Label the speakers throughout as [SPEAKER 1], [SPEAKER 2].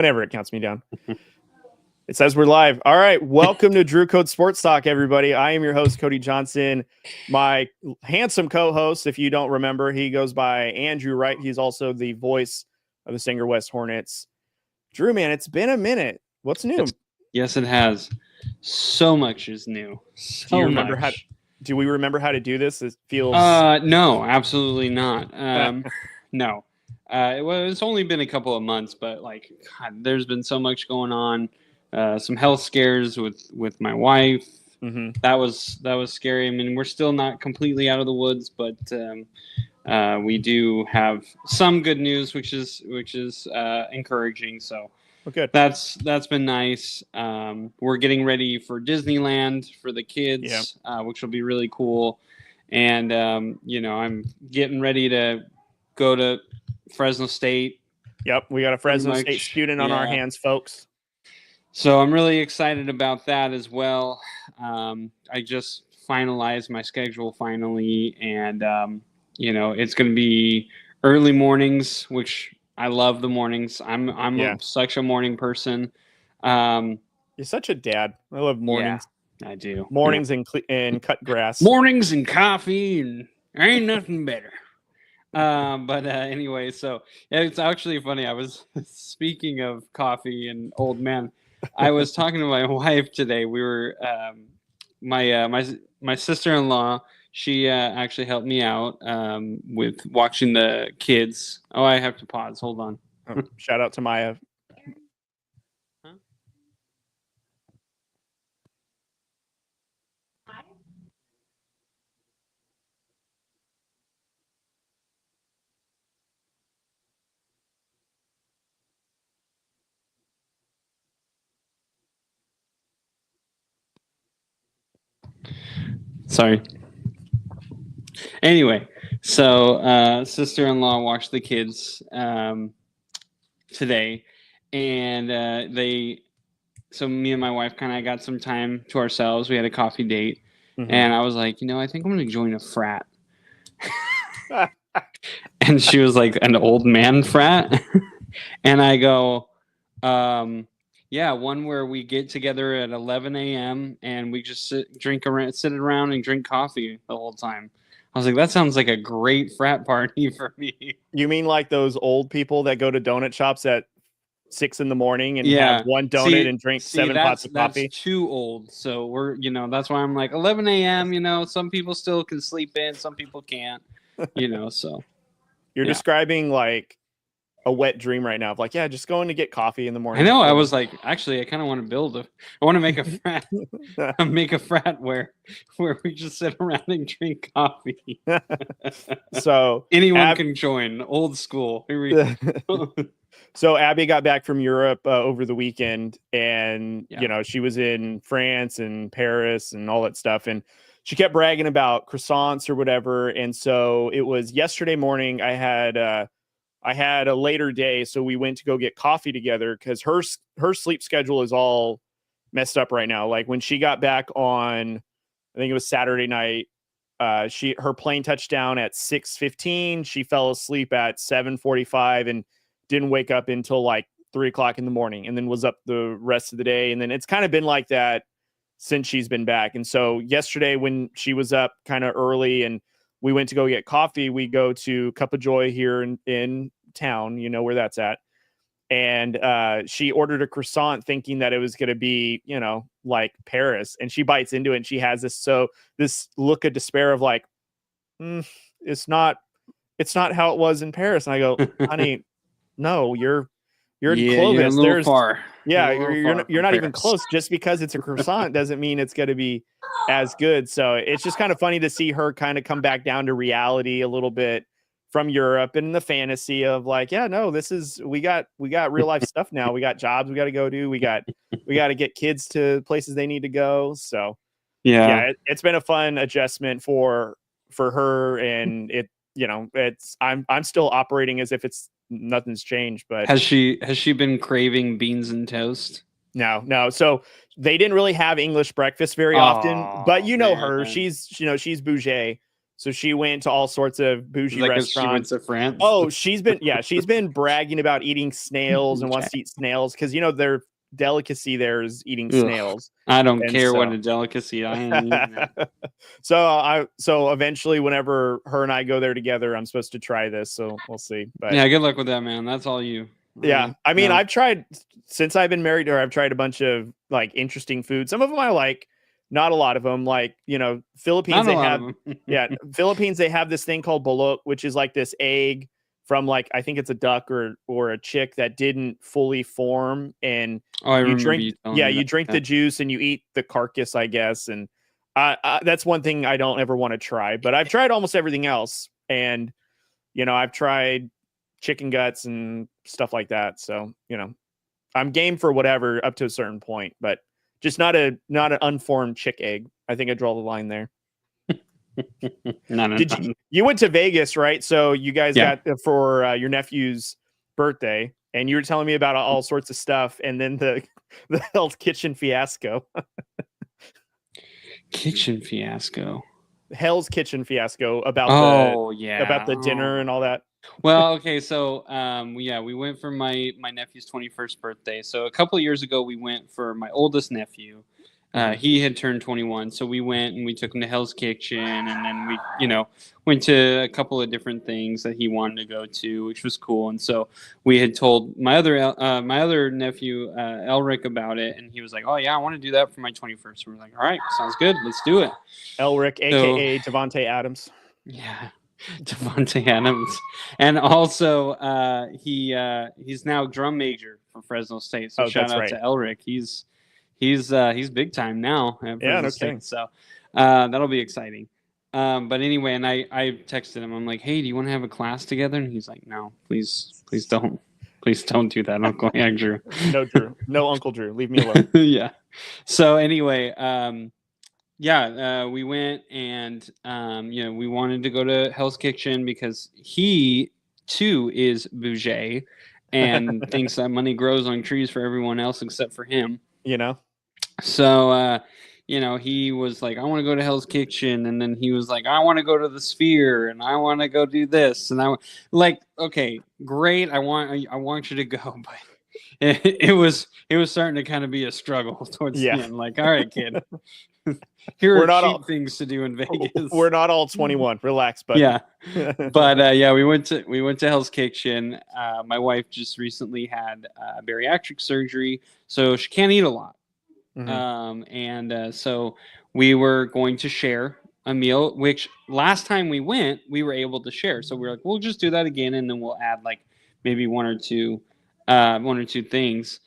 [SPEAKER 1] Whenever it counts me down. It says we're live. All right. Welcome to Drew Code Sports Talk, everybody. I am your host, Cody Johnson. My handsome co-host, if you don't remember, he goes by Andrew Wright. He's also the voice of the Sanger West Hornets. Drew, man, it's been a minute. What's new?
[SPEAKER 2] Yes, it has. So much is new.
[SPEAKER 1] Do we remember how to do this? It feels
[SPEAKER 2] no, absolutely not. No. It's only been a couple of months, but God, there's been so much going on. Some health scares with my wife.
[SPEAKER 1] Mm-hmm.
[SPEAKER 2] That was scary. I mean, we're still not completely out of the woods, but we do have some good news, which is encouraging. So
[SPEAKER 1] good.
[SPEAKER 2] That's been nice. We're getting ready for Disneyland for the kids, which will be really cool. And I'm getting ready to go to Fresno State.
[SPEAKER 1] Yep, we got a Fresno State student on our hands, folks.
[SPEAKER 2] So I'm really excited about that as well. I just finalized my schedule finally, and it's going to be early mornings, which I love the mornings. I'm such a morning person.
[SPEAKER 1] You're such a dad. I love mornings.
[SPEAKER 2] Yeah, I do.
[SPEAKER 1] Mornings and cut grass.
[SPEAKER 2] Mornings and coffee, and there ain't nothing better. But anyway, so it's actually funny. I was speaking of coffee and old man. I was talking to my wife today. We were my sister-in-law. She actually helped me out with watching the kids. Oh, I have to pause. Hold on.
[SPEAKER 1] Shout out to Maya.
[SPEAKER 2] Huh? Sorry. Anyway, so sister-in-law watched the kids today, and so me and my wife kind of got some time to ourselves. We had a coffee date, and I was like, I think I'm going to join a frat. And she was like, an old man frat? And I go, one where we get together at 11 a.m. and we just sit around and drink coffee the whole time. I was like, that sounds like a great frat party for me.
[SPEAKER 1] You mean like those old people that go to donut shops at 6 a.m. and have one donut and drink 7 pots of coffee?
[SPEAKER 2] That's too old. So we're, that's why I'm like 11 a.m. Some people still can sleep in, some people can't. So
[SPEAKER 1] you're describing like a wet dream right now of like, just going to get coffee in the morning.
[SPEAKER 2] I know. I was like, actually, I kind of want to I want to make a frat, make a frat where we just sit around and drink coffee.
[SPEAKER 1] So
[SPEAKER 2] anyone can join. Old school. Here we go.
[SPEAKER 1] So Abby got back from Europe over the weekend, and she was in France and Paris and all that stuff, and she kept bragging about croissants or whatever. And so it was yesterday morning. I had a later day, so we went to go get coffee together because her sleep schedule is all messed up right now. Like when she got back on, I think it was Saturday night, her plane touched down at 6:15. She fell asleep at 7:45 and didn't wake up until like 3:00 in the morning, and then was up the rest of the day. And then it's kind of been like that since she's been back. And so yesterday when she was up kind of early and we went to go get coffee, we go to Cup of Joy here in town, where that's at. And she ordered a croissant thinking that it was going to be, like Paris. And she bites into it and she has this look of despair of like, it's not how it was in Paris. And I go, honey, no, you're in Clovis.
[SPEAKER 2] You're a little far.
[SPEAKER 1] Yeah, you're not even close. Just because it's a croissant doesn't mean it's going to be as good. So it's just kind of funny to see her kind of come back down to reality a little bit from Europe and the fantasy of like, we got real life stuff now. We got jobs we got to go do. We got to get kids to places they need to go. So it's been a fun adjustment for her, and I'm still operating as if nothing's changed. But
[SPEAKER 2] has she been craving beans and toast?
[SPEAKER 1] No. So they didn't really have English breakfast very often, but her, she's bougie. So she went to all sorts of bougie
[SPEAKER 2] Like
[SPEAKER 1] restaurants.
[SPEAKER 2] she went to France.
[SPEAKER 1] Oh, she's been bragging about eating snails and wants to eat snails because their delicacy there is eating snails.
[SPEAKER 2] I don't care what a delicacy I ain't eating it.
[SPEAKER 1] So eventually, whenever her and I go there together, I'm supposed to try this. So we'll see. But
[SPEAKER 2] yeah, good luck with that, man. That's all you.
[SPEAKER 1] Yeah, I mean, I've tried since I've been married to her. I've tried a bunch of like interesting food. Some of them I like. Not a lot of them, like, Philippines, Philippines, they have this thing called bulok, which is like this egg from like, I think it's a duck or a chick that didn't fully form. And you drink the juice and you eat the carcass, I guess. And that's one thing I don't ever want to try, but I've tried almost everything else. And, I've tried chicken guts and stuff like that. So, I'm game for whatever up to a certain point, but just not an unformed chick egg. I think I draw the line there. You went to Vegas, right? So you guys got for your nephew's birthday, and you were telling me about all sorts of stuff, and then the Hell's Kitchen fiasco.
[SPEAKER 2] Kitchen fiasco.
[SPEAKER 1] Hell's Kitchen fiasco about the dinner and all that.
[SPEAKER 2] Well, okay, so we went for my nephew's 21st birthday. So a couple of years ago, we went for my oldest nephew. He had turned 21, so we went and we took him to Hell's Kitchen, and then we, went to a couple of different things that he wanted to go to, which was cool. And so we had told my other nephew Elric about it, and he was like, "Oh yeah, I want to do that for my 21st." So we're like, "All right, sounds good, let's do it."
[SPEAKER 1] Elric, aka Davante Adams.
[SPEAKER 2] Yeah. Davante Adams, and also he's now drum major for Fresno State. So shout out to Elric. He's big time now at Fresno State. So that'll be exciting. But anyway, and I texted him. I'm like, "Hey, do you want to have a class together?" And he's like, "No, please don't do that, Uncle Andrew."
[SPEAKER 1] No, Drew. No, Uncle Drew. Leave me alone.
[SPEAKER 2] Yeah. So anyway, we went and, we wanted to go to Hell's Kitchen because he, too, is bougie and thinks that money grows on trees for everyone else except for him. So, he was like, "I want to go to Hell's Kitchen." And then he was like, "I want to go to the Sphere and I want to go do this." And okay, great. I want you to go. But it was starting to kind of be a struggle towards the end. Like, all right, kid. Here are cheap things to do in Vegas.
[SPEAKER 1] We're not all 21. Relax, buddy.
[SPEAKER 2] Yeah, but we went to Hell's Kitchen. My wife just recently had bariatric surgery, so she can't eat a lot. So we were going to share a meal, which last time we went, we were able to share. So we were like, we'll just do that again, and then we'll add like maybe one or two things.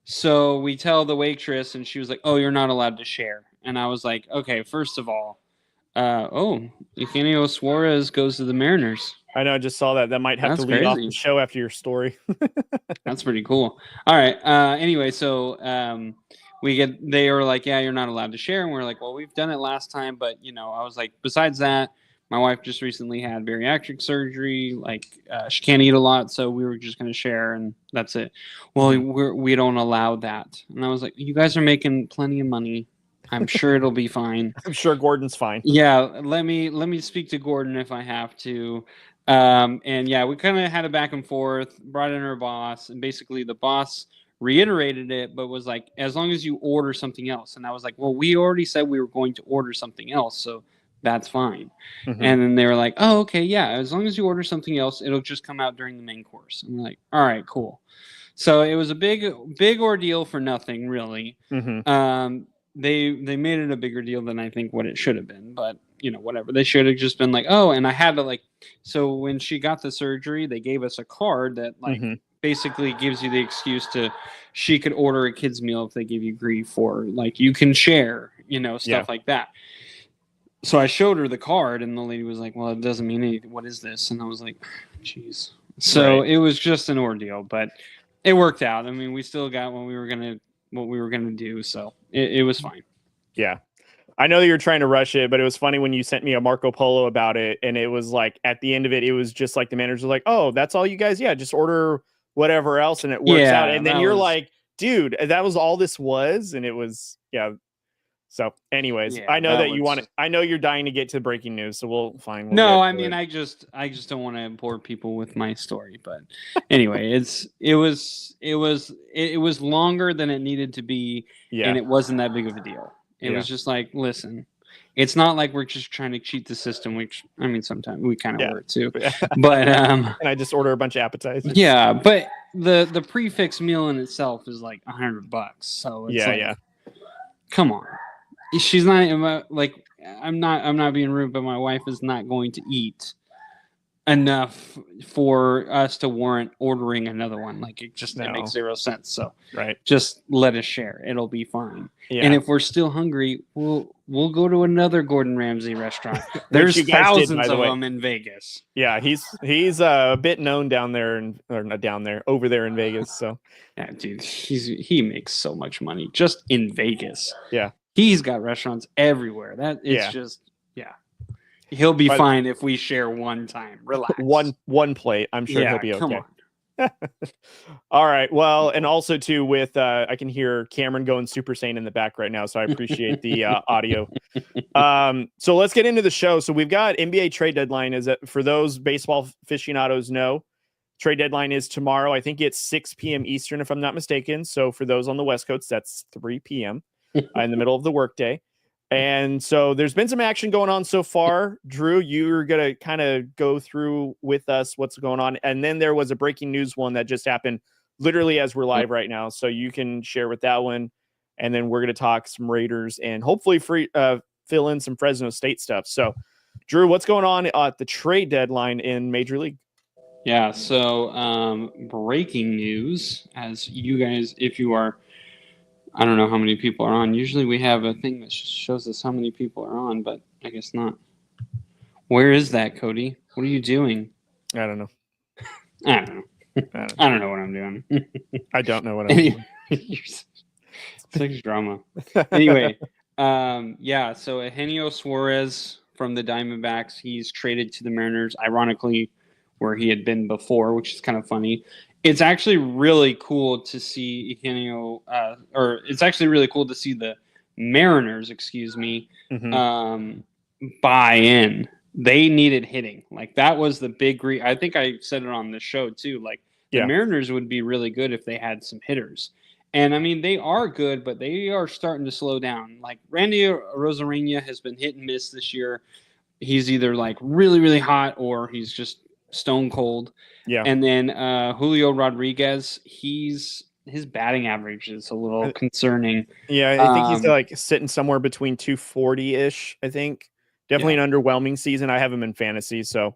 [SPEAKER 2] So we tell the waitress, and she was like, "Oh, you're not allowed to share." And I was like, "Okay, first of all, Eugenio Suarez goes to the Mariners."
[SPEAKER 1] I know, I just saw that. That might have to lead off the show after your story.
[SPEAKER 2] That's pretty cool. All right. Anyway, so they were like, "Yeah, you're not allowed to share." And we're like, "Well, we've done it last time, but I was like, besides that, my wife just recently had bariatric surgery. Like, she can't eat a lot, so we were just going to share, and that's it." "Well, we don't allow that." And I was like, "You guys are making plenty of money. I'm sure it'll be fine."
[SPEAKER 1] I'm sure Gordon's fine.
[SPEAKER 2] Yeah, let me speak to Gordon if I have to. And yeah, we kind of had a back and forth, brought in our boss, and basically the boss reiterated it, but was like, "As long as you order something else." And I was like, "Well, we already said we were going to order something else, so that's fine." And then they were like, "Oh, okay, yeah, as long as you order something else, it'll just come out during the main course." And we're like, "All right, cool." So it was a big ordeal for nothing, really. They made it a bigger deal than I think what it should have been, but whatever. They should have just been like, "Oh," and I had to so when she got the surgery, they gave us a card that basically gives you the excuse she could order a kid's meal if they give you grief, or like you can share, stuff like that. So I showed her the card, and the lady was like, "Well, it doesn't mean anything. What is this?" And I was like, "Jeez." So It was just an ordeal, but it worked out. I mean, we still got what we were gonna do, so it was fine.
[SPEAKER 1] Yeah, I know that you're trying to rush it, but it was funny when you sent me a Marco Polo about it, and it was like at the end of it, it was just like the manager was like, "Oh, that's all you guys? Yeah, just order whatever else, and it works out." And then you're like, "Dude, that was all this was," and it was So, anyways,
[SPEAKER 2] Yeah,
[SPEAKER 1] I know that you want
[SPEAKER 2] was-
[SPEAKER 1] it. I know you're dying to get to breaking news, so we'll fine. We'll
[SPEAKER 2] No,
[SPEAKER 1] get
[SPEAKER 2] I
[SPEAKER 1] to
[SPEAKER 2] mean,
[SPEAKER 1] it.
[SPEAKER 2] I just don't want to bore people with my story. But anyway, it was longer than it needed to be,
[SPEAKER 1] Yeah.
[SPEAKER 2] and it wasn't that big of a deal. It
[SPEAKER 1] Yeah.
[SPEAKER 2] was just like, listen, it's not like we're just trying to cheat the system, which I mean, sometimes we kind of
[SPEAKER 1] Yeah.
[SPEAKER 2] were too. But
[SPEAKER 1] And I just order a bunch of appetizers.
[SPEAKER 2] yeah, but the prefix meal in itself is like $100. So it's
[SPEAKER 1] Yeah.
[SPEAKER 2] come on. She's not like I'm not being rude, but my wife is not going to eat enough for us to warrant ordering another one. Like it makes zero sense. So
[SPEAKER 1] Right.
[SPEAKER 2] just let us share. It'll be fine.
[SPEAKER 1] Yeah.
[SPEAKER 2] And if we're still hungry, we'll go to another Gordon Ramsay restaurant. There's thousands of them in Vegas.
[SPEAKER 1] Yeah, he's a bit known down there, or not down there, over there in Vegas. So
[SPEAKER 2] yeah, dude, he makes so much money just in Vegas.
[SPEAKER 1] Yeah.
[SPEAKER 2] He's got restaurants everywhere. He'll be fine if we share one time. Relax.
[SPEAKER 1] One plate. I'm sure he'll be okay.
[SPEAKER 2] Come on.
[SPEAKER 1] All right. Well, and also too with I can hear Cameron going Super Saiyan in the back right now, so I appreciate the audio. So let's get into the show. So we've got NBA trade deadline. Is that for those baseball aficionados know, trade deadline is tomorrow. I think it's 6 p.m. Eastern, if I'm not mistaken. So for those on the West Coast, that's 3 p.m. In the middle of the workday. And so there's been some action going on so far. Drew, you're going to kind of go through with us what's going on. And then there was a breaking news one that just happened literally as we're live right now. So you can share with that one. And then we're going to talk some Raiders and hopefully fill in some Fresno State stuff. So, Drew, what's going on at the trade deadline in Major League?
[SPEAKER 2] Yeah, so breaking news, as you guys, if you are, I don't know how many people are on. Usually we have a thing that shows us how many people are on, but I guess not. Where is that, Cody? What are you doing?
[SPEAKER 1] I don't know.
[SPEAKER 2] I don't know. I don't know what I'm doing.
[SPEAKER 1] I don't know what I'm doing.
[SPEAKER 2] Such drama. Anyway, yeah, so Eugenio Suarez from the Diamondbacks, he's traded to the Mariners, ironically, where he had been before, which is kind of funny. It's actually really cool to see Eugenio, or it's actually really cool to see the Mariners, buy in. They needed hitting. Like that was the big I think I said it on the show too. Like the Mariners would be really good if they had some hitters. And I mean, they are good, but they are starting to slow down. Like Randy Arozarena has been hit and miss this year. He's either like really, really hot or he's just stone cold.
[SPEAKER 1] Yeah.
[SPEAKER 2] And then Julio Rodriguez, his batting average is a little concerning.
[SPEAKER 1] Yeah, I think he's like sitting somewhere between 240-ish, I think. Definitely an underwhelming season. I have him in fantasy, so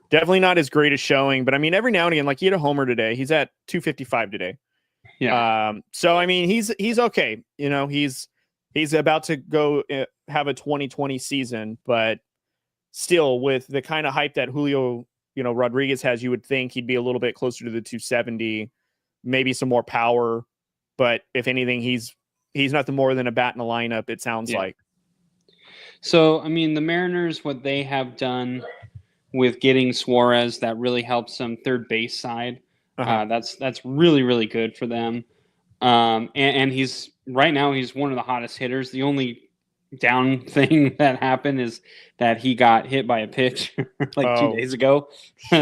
[SPEAKER 1] definitely not as great as showing. But I mean, every now and again, like he had a homer today. He's at 255 today.
[SPEAKER 2] Yeah.
[SPEAKER 1] So I mean, he's okay. You know, he's about to go have a 2020 season, but still with the kind of hype that Julio, Rodriguez has, you would think he'd be a little bit closer to the 270, maybe some more power. But if anything, he's nothing more than a bat in the lineup, it sounds like.
[SPEAKER 2] So, I mean, the Mariners, what they have done with getting Suarez, that really helps them third base side. That's really, really good for them. And he's right now he's one of the hottest hitters. The only down thing that happened is that he got hit by a pitch like 2 days ago.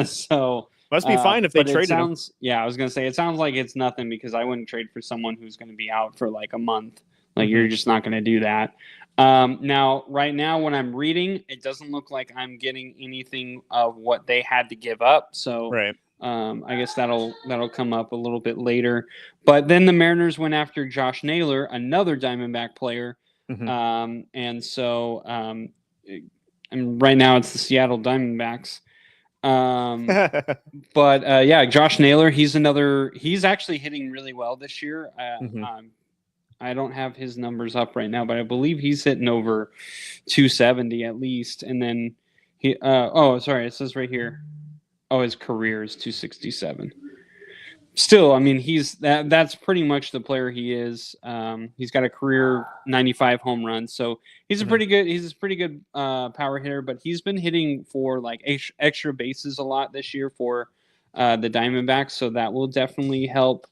[SPEAKER 2] So
[SPEAKER 1] must be fine if they traded him.
[SPEAKER 2] Yeah, I was gonna say it sounds like it's nothing because I wouldn't trade for someone who's going to be out for like a month. Like you're just not going to do that. Now, right now, when I'm reading, it doesn't look like I'm getting anything of what they had to give up. So I guess that'll come up a little bit later. But then the Mariners went after Josh Naylor, another Diamondback player. And so and right now it's the Seattle Diamondbacks. But yeah, Josh Naylor, he's actually hitting really well this year. I don't have his numbers up right now, but I believe he's hitting over 270 at least. And then it says right here. Oh, his career is 267. Still, I mean, that's pretty much the player he is. He's got a career 95 home runs, so he's a pretty good power hitter. But he's been hitting for like extra bases a lot this year for the Diamondbacks, so that will definitely help.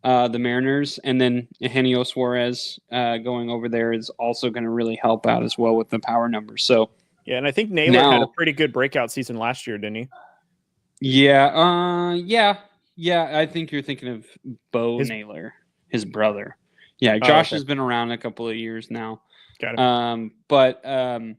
[SPEAKER 2] the Mariners, and then Eugenio Suarez going over there is also going to really help out as well with the power numbers. So
[SPEAKER 1] yeah, and I think Naylor had a pretty good breakout season last year, didn't he?
[SPEAKER 2] Yeah, yeah. I think you're thinking of Naylor, his brother. Yeah, Josh has been around a couple of years now.
[SPEAKER 1] Got it.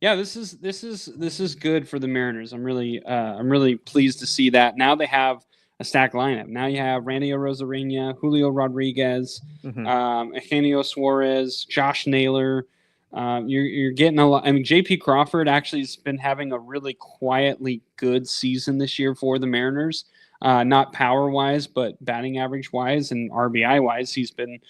[SPEAKER 2] Yeah, this is good for the Mariners. I'm really pleased to see that. Now they have a stacked lineup. Now you have Randy Arozarena, Julio Rodriguez, Eugenio Suarez, Josh Naylor. You're getting a lot. I mean, J.P. Crawford actually has been having a really quietly good season this year for the Mariners. Not power-wise, but batting average-wise and RBI-wise, he's been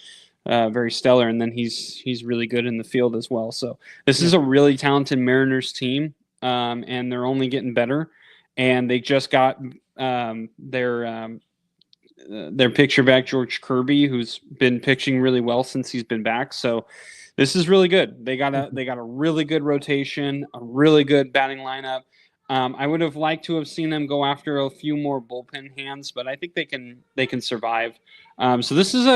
[SPEAKER 2] very stellar. And then he's really good in the field as well. So this is a really talented Mariners team, and they're only getting better. And they just got their pitcher back, George Kirby, who's been pitching really well since he's been back. So this is really good. They got a really good rotation, a really good batting lineup. I would have liked to have seen them go after a few more bullpen hands, but I think they can survive. So this is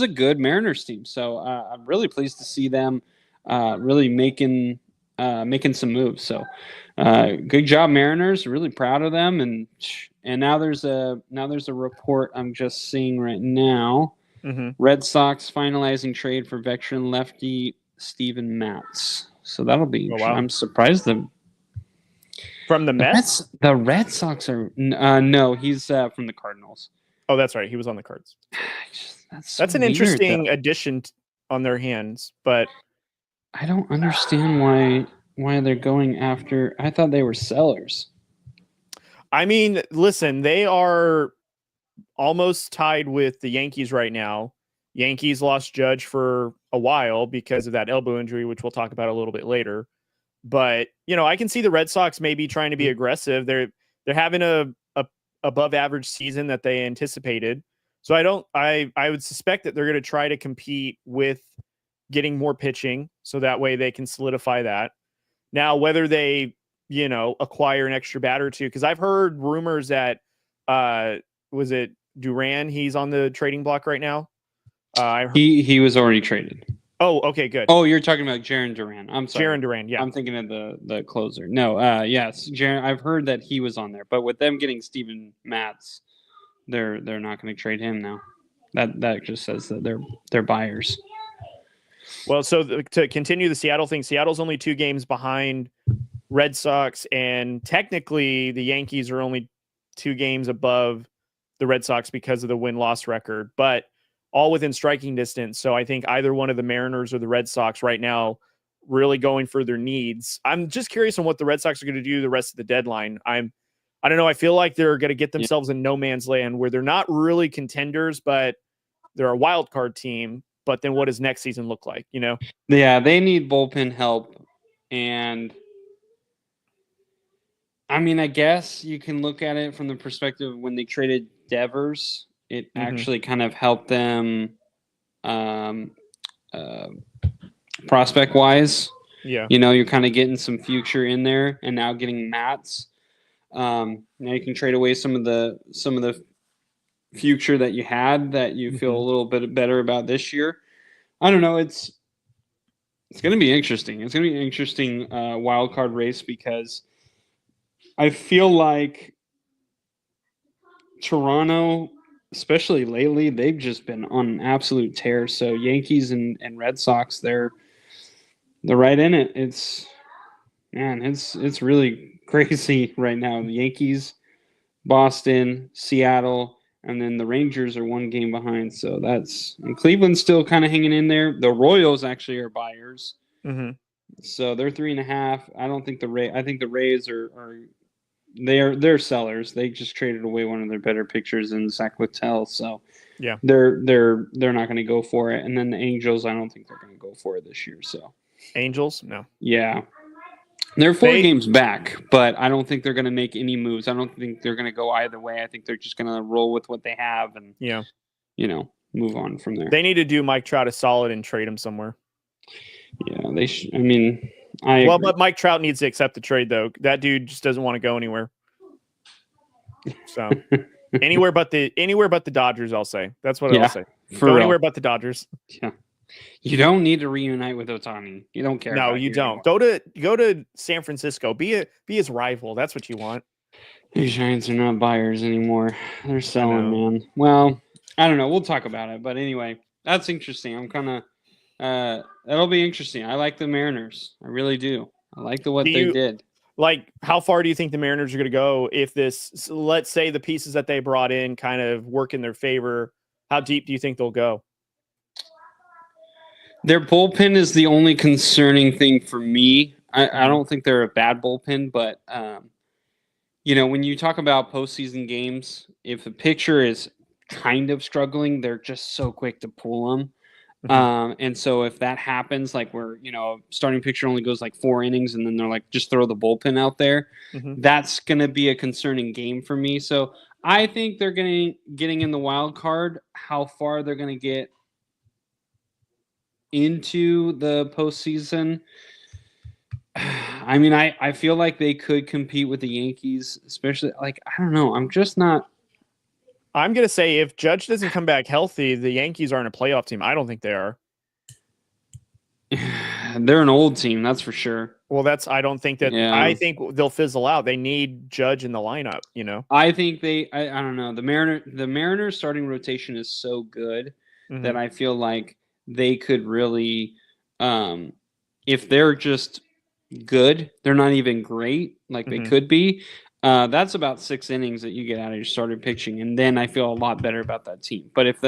[SPEAKER 2] a good Mariners team. So I'm really pleased to see them really making some moves. So good job, Mariners. Really proud of them. And now there's a report I'm just seeing right now. Red Sox finalizing trade for veteran lefty Steven Matz. So that'll be interesting. I'm surprised
[SPEAKER 1] from the Mets.
[SPEAKER 2] The Red Sox are no. He's from the Cardinals.
[SPEAKER 1] Oh, that's right. He was on the Cards. That's an
[SPEAKER 2] weird,
[SPEAKER 1] interesting addition on their hands, but
[SPEAKER 2] I don't understand why they're going after. I thought they were sellers.
[SPEAKER 1] I mean, listen, they are almost tied with the Yankees right now. Yankees lost Judge for a while because of that elbow injury, which we'll talk about a little bit later. But, I can see the Red Sox maybe trying to be aggressive. They're having a above average season that they anticipated. So I would suspect that they're going to try to compete with getting more pitching so that way they can solidify that. Now, whether they, acquire an extra batter or two, because I've heard rumors that was it Duran? He's on the trading block right now.
[SPEAKER 2] He was already traded.
[SPEAKER 1] Oh, okay, good.
[SPEAKER 2] Oh, you're talking about Jhoan Duran. I'm sorry.
[SPEAKER 1] Jhoan Duran, yeah.
[SPEAKER 2] I'm thinking of the closer. No, yes, Jhoan. I've heard that he was on there, but with them getting Steven Matz, they're not going to trade him now. That just says that they're buyers.
[SPEAKER 1] Well, so to continue the Seattle thing, Seattle's only 2 games behind Red Sox, and technically the Yankees are only 2 games above the Red Sox because of the win-loss record, but all within striking distance. So I think either one of the Mariners or the Red Sox right now really going for their needs. I'm just curious on what the Red Sox are going to do the rest of the deadline. I don't know. I feel like they're going to get themselves in no man's land where they're not really contenders, but they're a wild card team. But then what does next season look like?
[SPEAKER 2] Yeah, they need bullpen help. And I mean, I guess you can look at it from the perspective of when they traded Devers, it actually kind of helped them prospect wise.
[SPEAKER 1] Yeah.
[SPEAKER 2] You're kind of getting some future in there, and now getting Matz. Now you can trade away some of the future that you had that you feel a little bit better about this year. I don't know. It's going to be interesting. It's going to be an interesting wild card race because I feel like Toronto, especially lately, they've just been on an absolute tear. So Yankees and Red Sox, they're right in it. It's really crazy right now. The Yankees, Boston, Seattle, and then the Rangers are 1 game behind. So and Cleveland's still kind of hanging in there. The Royals actually are buyers. So they're 3.5. I don't think I think the Rays they're sellers. They just traded away one of their better pitchers in Zach Littell. So
[SPEAKER 1] yeah,
[SPEAKER 2] they're not going to go for it. And then the Angels, I don't think they're going to go for it this year. So
[SPEAKER 1] Angels, no.
[SPEAKER 2] Yeah. They're 4 games back, but I don't think they're going to make any moves. I don't think they're going to go either way. I think they're just going to roll with what they have and, move on from there.
[SPEAKER 1] They need to do Mike Trout a solid and trade him somewhere.
[SPEAKER 2] Yeah, they should. I mean, agree.
[SPEAKER 1] But Mike Trout needs to accept the trade, though. That dude just doesn't want to go anywhere. So, Anywhere but the Dodgers, I'll say. That's what I'll say. Go anywhere but the Dodgers.
[SPEAKER 2] Yeah. You don't need to reunite with Ohtani. You don't care.
[SPEAKER 1] No, you don't. Anymore. Go to San Francisco. Be his rival. That's what you want.
[SPEAKER 2] These Giants are not buyers anymore. They're selling, man. Well, I don't know. We'll talk about it. But anyway, that's interesting. I'm kind of that'll be interesting. I like the Mariners. I really do. I like what they did.
[SPEAKER 1] Like, how far do you think the Mariners are going to go if this, let's say the pieces that they brought in kind of work in their favor? How deep do you think they'll go?
[SPEAKER 2] Their bullpen is the only concerning thing for me. I don't think they're a bad bullpen, but, when you talk about postseason games, if a pitcher is kind of struggling, they're just so quick to pull them. And so if that happens, like where, starting pitcher only goes like 4 innings and then they're like, just throw the bullpen out there, that's going to be a concerning game for me. So I think they're getting in the wild card. How far they're going to get into the postseason. I mean, I feel like they could compete with the Yankees, especially I don't know. I'm just not.
[SPEAKER 1] I'm going to say if Judge doesn't come back healthy, the Yankees aren't a playoff team. I don't think they are.
[SPEAKER 2] They're an old team, that's for sure.
[SPEAKER 1] Well, I don't think that. Yeah. I think they'll fizzle out. They need Judge in the lineup,
[SPEAKER 2] I think I don't know. The Mariners starting rotation is so good that I feel like they could really, if they're just good, they're not even great like they could be. That's about 6 innings that you get out of your starting pitching, and then I feel a lot better about that team. But if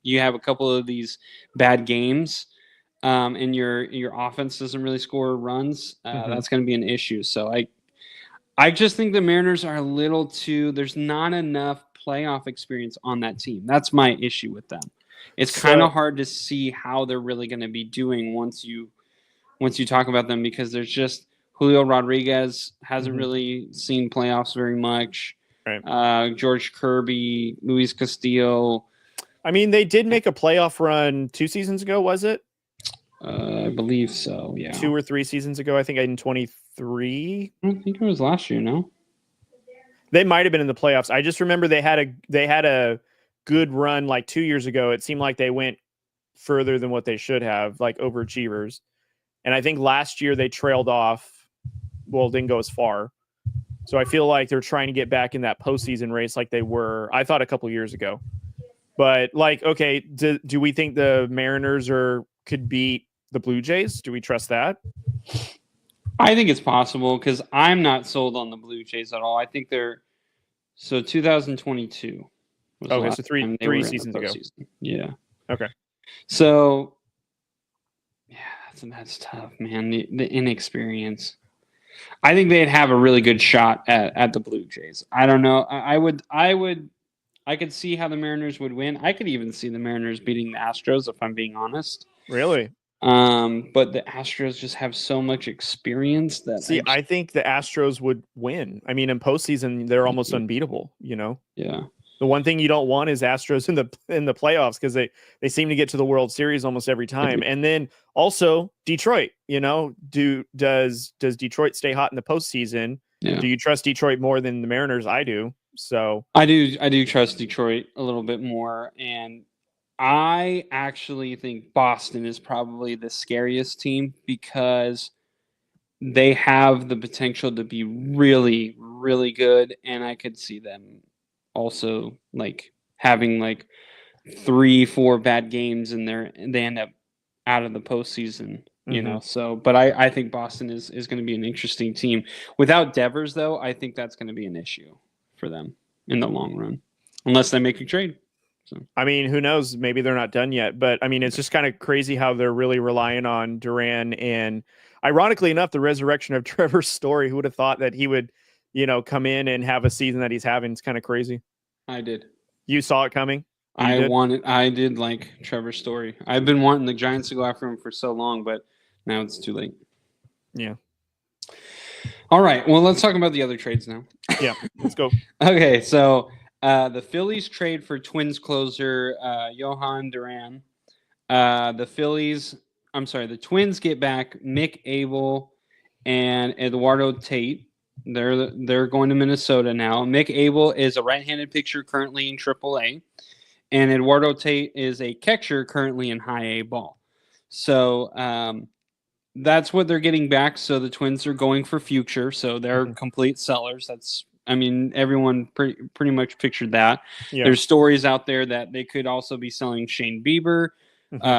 [SPEAKER 2] you have a couple of these bad games, and your offense doesn't really score runs, that's going to be an issue. So I just think the Mariners are a little too. There's not enough playoff experience on that team. That's my issue with them. It's kind of hard to see how they're really going to be doing once you talk about them, because there's just Julio Rodriguez hasn't really seen playoffs very much. Right. George Kirby, Luis Castillo.
[SPEAKER 1] I mean, they did make a playoff run 2 seasons ago, was it?
[SPEAKER 2] I believe so, yeah.
[SPEAKER 1] 2 or 3 seasons ago, I think in 23.
[SPEAKER 2] I don't think it was last year, no?
[SPEAKER 1] They might have been in the playoffs. I just remember they had a good run like 2 years ago. It seemed like they went further than what they should have, like overachievers. And I think last year they trailed off. Well, didn't go as far. So I feel like they're trying to get back in that postseason race like they were, I thought, a couple years ago. But okay, do we think the Mariners could beat the Blue Jays? Do we trust that?
[SPEAKER 2] I think it's possible, because I'm not sold on the Blue Jays at all. I think they're 2022.
[SPEAKER 1] Okay, so three seasons ago.
[SPEAKER 2] Yeah.
[SPEAKER 1] Okay.
[SPEAKER 2] So yeah, that's tough, man. The inexperience. I think they'd have a really good shot at the Blue Jays. I don't know. I could see how the Mariners would win. I could even see the Mariners beating the Astros, if I'm being honest.
[SPEAKER 1] Really?
[SPEAKER 2] But the Astros just have so much experience that.
[SPEAKER 1] See, I think the Astros would win. I mean, in postseason, they're almost unbeatable.
[SPEAKER 2] Yeah.
[SPEAKER 1] The one thing you don't want is Astros in the playoffs, because they seem to get to the World Series almost every time. And then also Detroit. Does Detroit stay hot in the postseason? Yeah. Do you trust Detroit more than the Mariners? I do. So
[SPEAKER 2] I do trust Detroit a little bit more, and I actually think Boston is probably the scariest team, because they have the potential to be really, really good, and I could see them also having 3-4 bad games and they end up out of the postseason, So, but I think Boston is going to be an interesting team. Without Devers, though, I think that's going to be an issue for them in the long run, unless they make a trade. So,
[SPEAKER 1] I mean, who knows? Maybe they're not done yet, but I mean, it's just kind of crazy how they're really relying on Duran, and ironically enough, the resurrection of Trevor Story. Who would have thought that he would, come in and have a season that he's having? It's kind of crazy.
[SPEAKER 2] I did.
[SPEAKER 1] You saw it coming?
[SPEAKER 2] I did like Trevor Story. I've been wanting the Giants to go after him for so long, but now it's too late.
[SPEAKER 1] Yeah.
[SPEAKER 2] All right. Well, let's talk about the other trades now.
[SPEAKER 1] Yeah, let's go.
[SPEAKER 2] Okay, so the Phillies trade for Twins closer Jhoan Duran. The Twins get back Mick, Abel, and Eduardo Tait. They're going to Minnesota now. Mick Abel is a right-handed pitcher currently in AAA, and Eduardo Tait is a catcher currently in high A ball. So that's what they're getting back. So the Twins are going for future. So they're complete sellers. Everyone pretty much pictured that. Yeah. There's stories out there that they could also be selling Shane Bieber,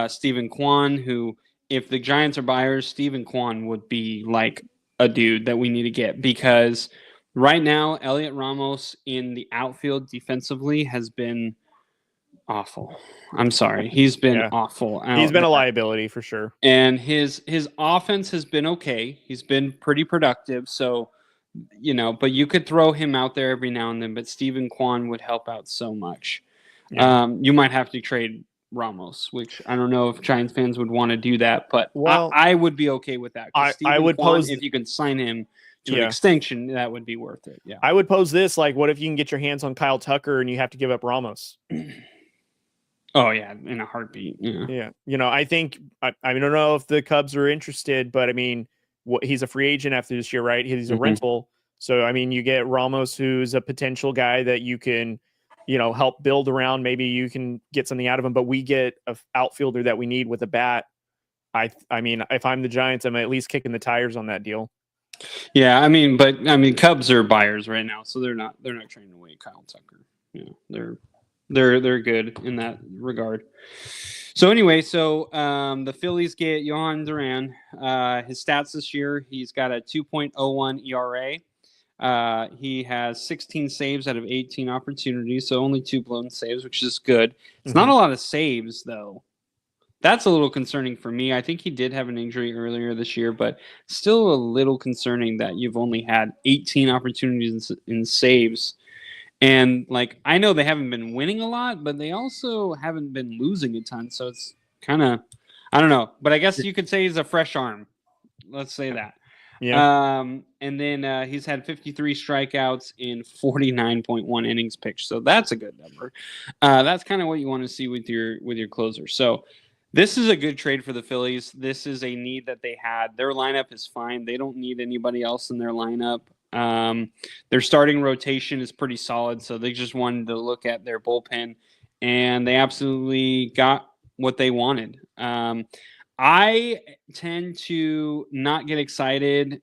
[SPEAKER 2] Stephen Kwan, who, if the Giants are buyers, Stephen Kwan would be like a dude that we need to get, because right now Elliot Ramos in the outfield defensively has been awful. I'm sorry. He's been awful.
[SPEAKER 1] He's been a liability for sure.
[SPEAKER 2] And his offense has been okay. He's been pretty productive. So, but you could throw him out there every now and then, but Stephen Kwan would help out so much. Yeah. You might have to trade Ramos, which I don't know if Giants fans would want to do that, but I would be okay with that.
[SPEAKER 1] I would pose,
[SPEAKER 2] if you can sign him to an extension, that would be worth it. Yeah.
[SPEAKER 1] I would pose this, like, what if you can get your hands on Kyle Tucker and you have to give up Ramos?
[SPEAKER 2] Oh yeah, in a heartbeat.
[SPEAKER 1] Yeah. I think I don't know if the Cubs are interested, but I mean, he's a free agent after this year, right? He's a rental. So I mean, you get Ramos, who's a potential guy that you can, help build around. Maybe you can get something out of him, but we get an outfielder that we need with a bat. I mean, if I'm the Giants, I'm at least kicking the tires on that deal.
[SPEAKER 2] Yeah, Cubs are buyers right now, so they're not trading away Kyle Tucker. They're good in that regard. So anyway, the Phillies get Jhoan Duran. His stats this year, he's got a 2.01 ERA. He has 16 saves out of 18 opportunities, so only 2 blown saves, which is good. It's not a lot of saves, though. That's a little concerning for me. I think he did have an injury earlier this year, but still a little concerning that you've only had 18 opportunities in saves. And, I know they haven't been winning a lot, but they also haven't been losing a ton. So it's kind of, I don't know. But I guess you could say he's a fresh arm. Let's say that. Yeah. And then he's had 53 strikeouts in 49.1 innings pitched. So that's a good number. That's kind of what you want to see with your closer. So this is a good trade for the Phillies. This is a need that they had. Their lineup is fine. They don't need anybody else in their lineup. Their starting rotation is pretty solid, so they just wanted to look at their bullpen, and they absolutely got what they wanted. I tend to not get excited,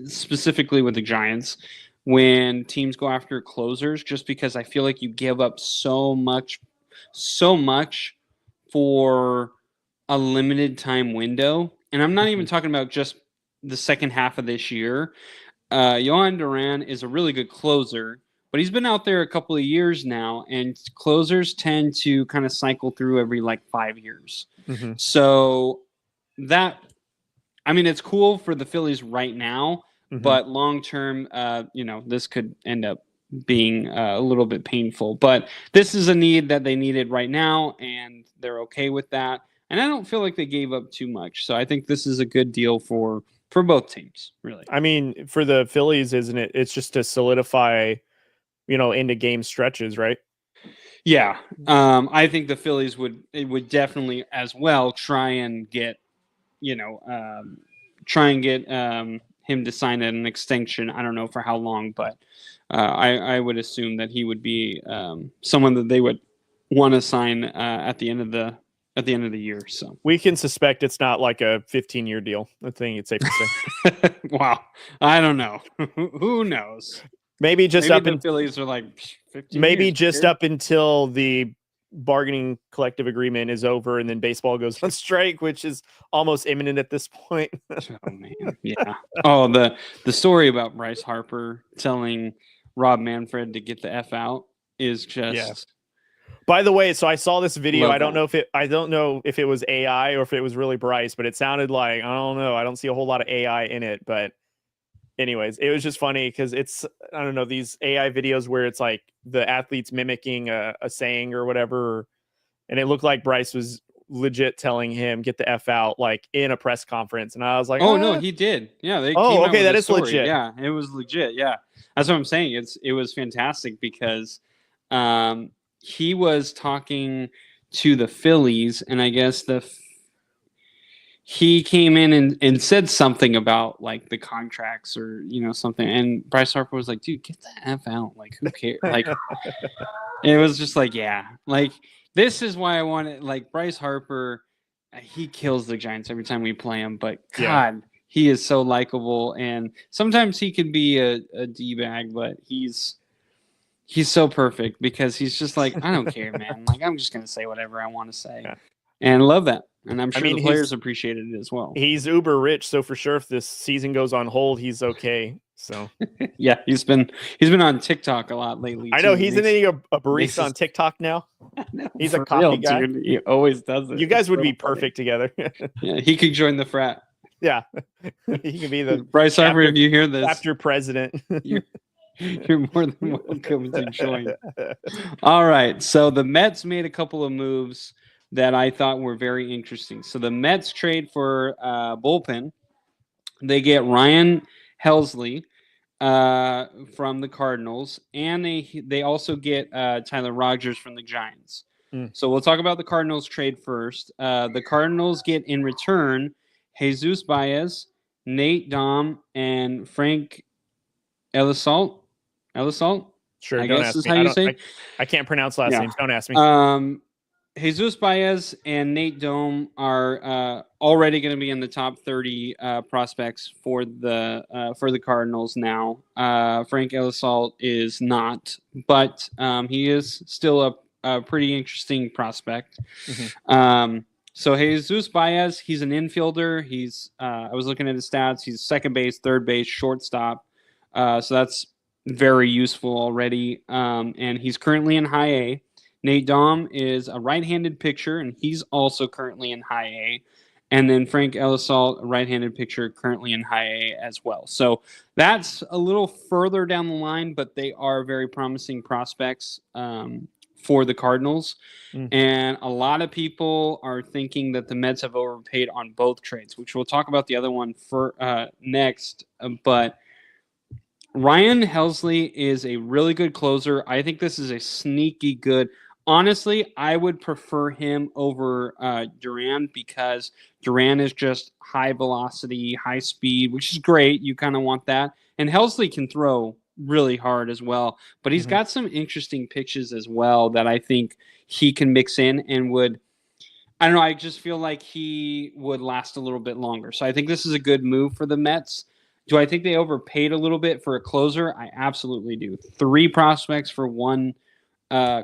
[SPEAKER 2] specifically with the Giants, when teams go after closers, just because I feel like you give up so much for a limited time window. And I'm not even talking about just the second half of this year. Jhoan Duran is a really good closer, but he's been out there a couple of years now, and closers tend to kind of cycle through every 5 years. So it's cool for the Phillies right now, but long term, this could end up being a little bit painful. But this is a need that they needed right now, and they're okay with that. And I don't feel like they gave up too much. So I think this is a good deal for both teams, really.
[SPEAKER 1] I mean, for the Phillies, isn't it? It's just to solidify, into game stretches, right?
[SPEAKER 2] Yeah. I think the Phillies would definitely as well try and get him to sign an extension. I don't know for how long, but I would assume that he would be someone that they would want to sign at the end of the year. So
[SPEAKER 1] we can suspect it's not like a 15-year deal. I think it's safe to say.
[SPEAKER 2] Wow. I don't know. Who knows?
[SPEAKER 1] Maybe
[SPEAKER 2] the Phillies are 15
[SPEAKER 1] maybe
[SPEAKER 2] years,
[SPEAKER 1] just up until the bargaining collective agreement is over and then baseball goes on strike, which is almost imminent at this point.
[SPEAKER 2] Oh man. Yeah. Oh, the story about Bryce Harper telling Rob Manfred to get the F out is just... Yeah.
[SPEAKER 1] By the way, so I saw this video. I don't know if it was AI or if it was really Bryce, but it sounded like, I don't know. I don't see a whole lot of AI in it, but anyways, it was just funny because it's, I don't know, these AI videos where it's like the athletes mimicking a saying or whatever. And it looked like Bryce was legit telling him, get the F out, in a press conference. And I was like,
[SPEAKER 2] oh no, he did. Yeah.
[SPEAKER 1] Okay. That is legit.
[SPEAKER 2] Yeah. It was legit. Yeah. That's what I'm saying. It was fantastic because, he was talking to the Phillies, and I guess he came in and said something about like the contracts or something, and Bryce Harper was like, dude, get the F out, like who cares? Like it was just like, yeah, like this is why I wanted, like, Bryce Harper. He kills the Giants every time we play him, but God, he is so likable, and sometimes he can be a D-bag, but he's so perfect because he's just like, I don't care, man. Like, I'm just going to say whatever I want to say. Yeah. And love that. And I'm sure the players appreciated it as well.
[SPEAKER 1] He's uber rich, so for sure if this season goes on hold, he's okay. So
[SPEAKER 2] yeah, he's been on TikTok a lot lately.
[SPEAKER 1] I know he's in a barista on TikTok now. He's a coffee guy.
[SPEAKER 2] Dude. He always does it.
[SPEAKER 1] You guys would be perfect together.
[SPEAKER 2] Yeah, he could join the frat.
[SPEAKER 1] Yeah, he could be the
[SPEAKER 2] Bryce Harper. If you hear this,
[SPEAKER 1] chapter president.
[SPEAKER 2] You're more than welcome to join. All right. So the Mets made a couple of moves that I thought were very interesting. So the Mets trade for bullpen. They get Ryan Helsley from the Cardinals, and they also get Tyler Rogers from the Giants. So we'll talk about the Cardinals trade first. The Cardinals get in return Jesus Baez, Nate Dom, and Frank Elisalt.
[SPEAKER 1] Sure,
[SPEAKER 2] I
[SPEAKER 1] don't
[SPEAKER 2] guess
[SPEAKER 1] ask
[SPEAKER 2] is
[SPEAKER 1] me.
[SPEAKER 2] how you say.
[SPEAKER 1] I can't pronounce last names. Don't ask me.
[SPEAKER 2] Jesus Baez and Nate Dome are already going to be in the top 30 prospects for the Cardinals now. Frank Elisalt is not, but he is still a pretty interesting prospect. Mm-hmm. So Jesus Baez, he's an infielder. He's I was looking at his stats. He's second base, third base, shortstop. So that's very useful already. And he's currently in high A. Nate Dom is a right-handed pitcher, and he's also currently in high A. And then Frank Elisalt, a right-handed pitcher, currently in high A as well. So that's a little further down the line, but they are very promising prospects for the Cardinals. And a lot of people are thinking that the Mets have overpaid on both trades, which we'll talk about the other one for next. But Ryan Helsley is a really good closer. I think this is a sneaky good. Honestly, I would prefer him over Duran because Duran is just high velocity, high speed, which is great. You kind of want that. And Helsley can throw really hard as well. But he's got some interesting pitches as well that I think he can mix in and would – I don't know. I just feel like he would last a little bit longer. So I think this is a good move for the Mets. Do I think they overpaid a little bit for a closer? I absolutely do. 3 prospects for one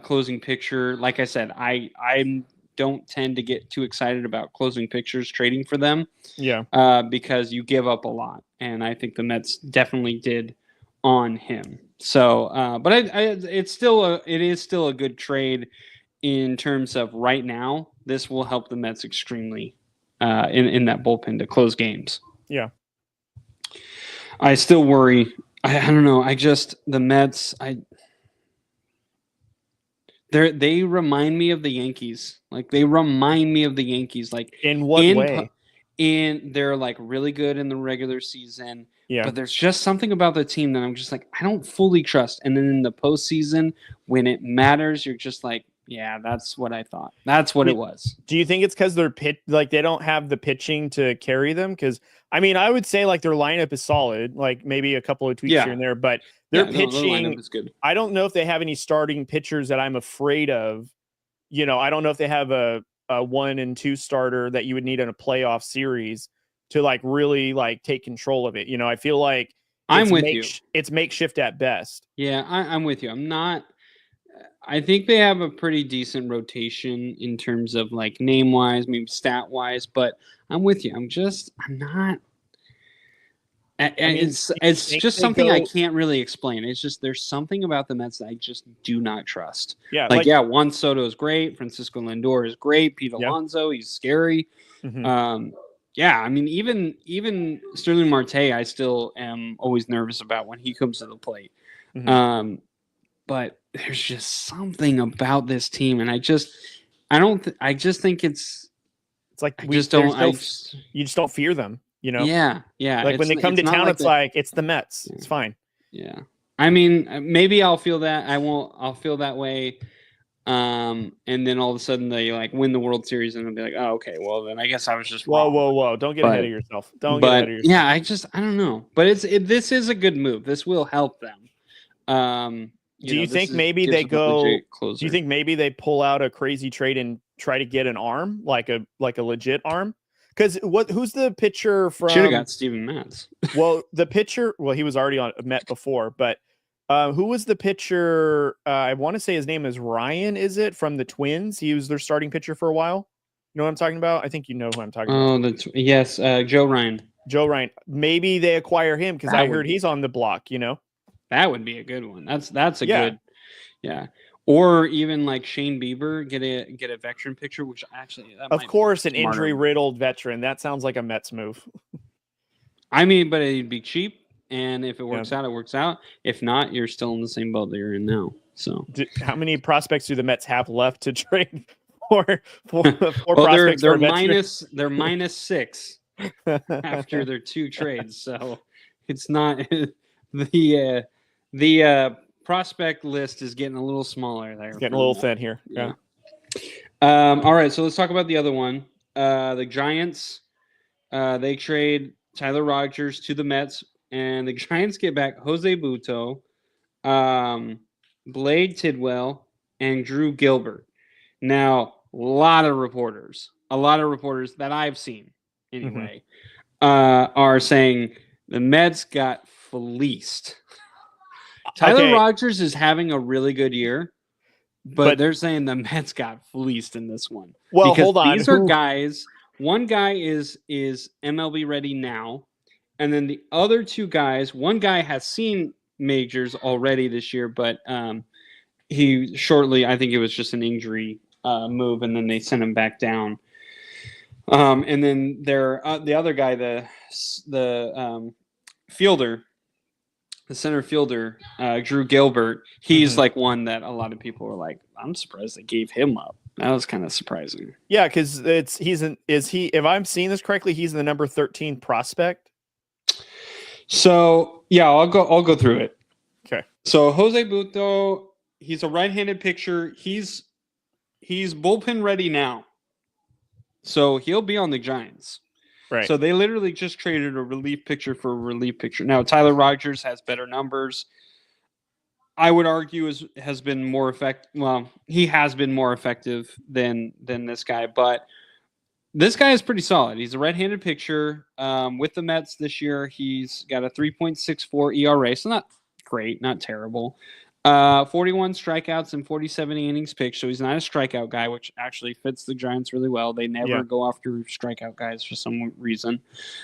[SPEAKER 2] closing pitcher. Like I said, I don't tend to get too excited about closing pitchers trading for them.
[SPEAKER 1] Yeah.
[SPEAKER 2] Because you give up a lot, and I think the Mets definitely did on him. So, but it is still a good trade in terms of right now. This will help the Mets extremely in that bullpen to close games.
[SPEAKER 1] Yeah.
[SPEAKER 2] I still worry. I don't know. The Mets. They remind me of the Yankees. Like they remind me of the Yankees. Like
[SPEAKER 1] in what way?
[SPEAKER 2] They're like really good in the regular season.
[SPEAKER 1] Yeah.
[SPEAKER 2] But there's just something about the team that I'm just like I don't fully trust. And then in the postseason, when it matters, you're just like, yeah, that's what I thought. That's what it was.
[SPEAKER 1] Do you think it's because they don't have the pitching to carry them? Because I mean, I would say like their lineup is solid, like maybe a couple of tweaks here and there, but their pitching,
[SPEAKER 2] their lineup is good.
[SPEAKER 1] I don't know if they have any starting pitchers that I'm afraid of. I don't know if they have a 1 and 2 starter that you would need in a playoff series to like really like take control of it. I feel like
[SPEAKER 2] I'm with you.
[SPEAKER 1] It's makeshift at best.
[SPEAKER 2] Yeah, I'm with you. I think they have a pretty decent rotation in terms of like name wise, maybe stat wise, but I'm with you. I'm not. It's just something I can't really explain. It's just there's something about the Mets that I just do not trust.
[SPEAKER 1] Yeah,
[SPEAKER 2] Juan Soto is great. Francisco Lindor is great. Pete Alonso, he's scary. Mm-hmm. I mean, even Sterling Marte, I still am always nervous about when he comes to the plate. Mm-hmm. But there's just something about this team, and I just think it's like you just
[SPEAKER 1] don't fear them,
[SPEAKER 2] Yeah.
[SPEAKER 1] Like when they come to town, it's like it's the Mets. Yeah. It's fine.
[SPEAKER 2] Yeah. I mean, maybe I'll feel that. I'll feel that way And then all of a sudden they like win the World Series, and they'll be like, oh, okay, well then I guess I was just
[SPEAKER 1] wrong.
[SPEAKER 2] wrong.
[SPEAKER 1] Whoa! Don't get ahead of yourself. Don't get ahead of yourself.
[SPEAKER 2] Yeah, I don't know. But this is a good move. This will help them.
[SPEAKER 1] Do you think maybe they go? Do you think maybe they pull out a crazy trade and try to get an arm, like a legit arm? Because who's the pitcher from?
[SPEAKER 2] Should have got Steven Matz.
[SPEAKER 1] Well, the pitcher. Well, he was already on Met before, but who was the pitcher? I want to say his name is Ryan. Is it from the Twins? He was their starting pitcher for a while. You know what I'm talking about? I think you know who I'm talking about.
[SPEAKER 2] Yes, Joe Ryan.
[SPEAKER 1] Joe Ryan. Maybe they acquire him because I heard he's on the block. You know,
[SPEAKER 2] that would be a good one. That's a good, yeah. Or even like Shane Bieber, get a veteran pitcher, which actually,
[SPEAKER 1] of course, an injury-riddled veteran. That sounds like a Mets move.
[SPEAKER 2] I mean, but it'd be cheap, and if it works out, it works out. If not, you're still in the same boat that you're in now. So,
[SPEAKER 1] how many prospects do the Mets have left to trade for
[SPEAKER 2] prospects? They're -6 after their 2 trades, so it's not the prospect list is getting a little smaller there.
[SPEAKER 1] It's getting a little thin here. Yeah.
[SPEAKER 2] All right, so let's talk about the other one. The Giants, they trade Tyler Rogers to the Mets, and the Giants get back Jose Butto, Blade Tidwell, and Drew Gilbert. Now, a lot of reporters that I've seen anyway, are saying the Mets got fleeced. Tyler Rogers is having a really good year, but they're saying the Mets got fleeced in this one.
[SPEAKER 1] Well, hold on.
[SPEAKER 2] These are guys. One guy is MLB ready now, and then the other 2 guys. One guy has seen majors already this year, but he shortly. I think it was just an injury move, and then they sent him back down. And then the other guy, the fielder. The center fielder, Drew Gilbert, he's like one that a lot of people were like, I'm surprised they gave him up. That was kind of surprising.
[SPEAKER 1] Yeah, because if I'm seeing this correctly, he's the number 13 prospect.
[SPEAKER 2] So yeah, I'll go through it.
[SPEAKER 1] Okay.
[SPEAKER 2] So Jose Butto, he's a right-handed pitcher. He's bullpen ready now. So he'll be on the Giants.
[SPEAKER 1] Right.
[SPEAKER 2] So they literally just traded a relief pitcher for a relief pitcher. Now Tyler Rogers has better numbers. I would argue has been more effective. Well, he has been more effective than this guy, but this guy is pretty solid. He's a right-handed pitcher with the Mets this year. He's got a 3.64 ERA, so not great, not terrible. 41 strikeouts and 47 innings pitched, so he's not a strikeout guy, which actually fits the Giants really well. They never go after strikeout guys for some reason.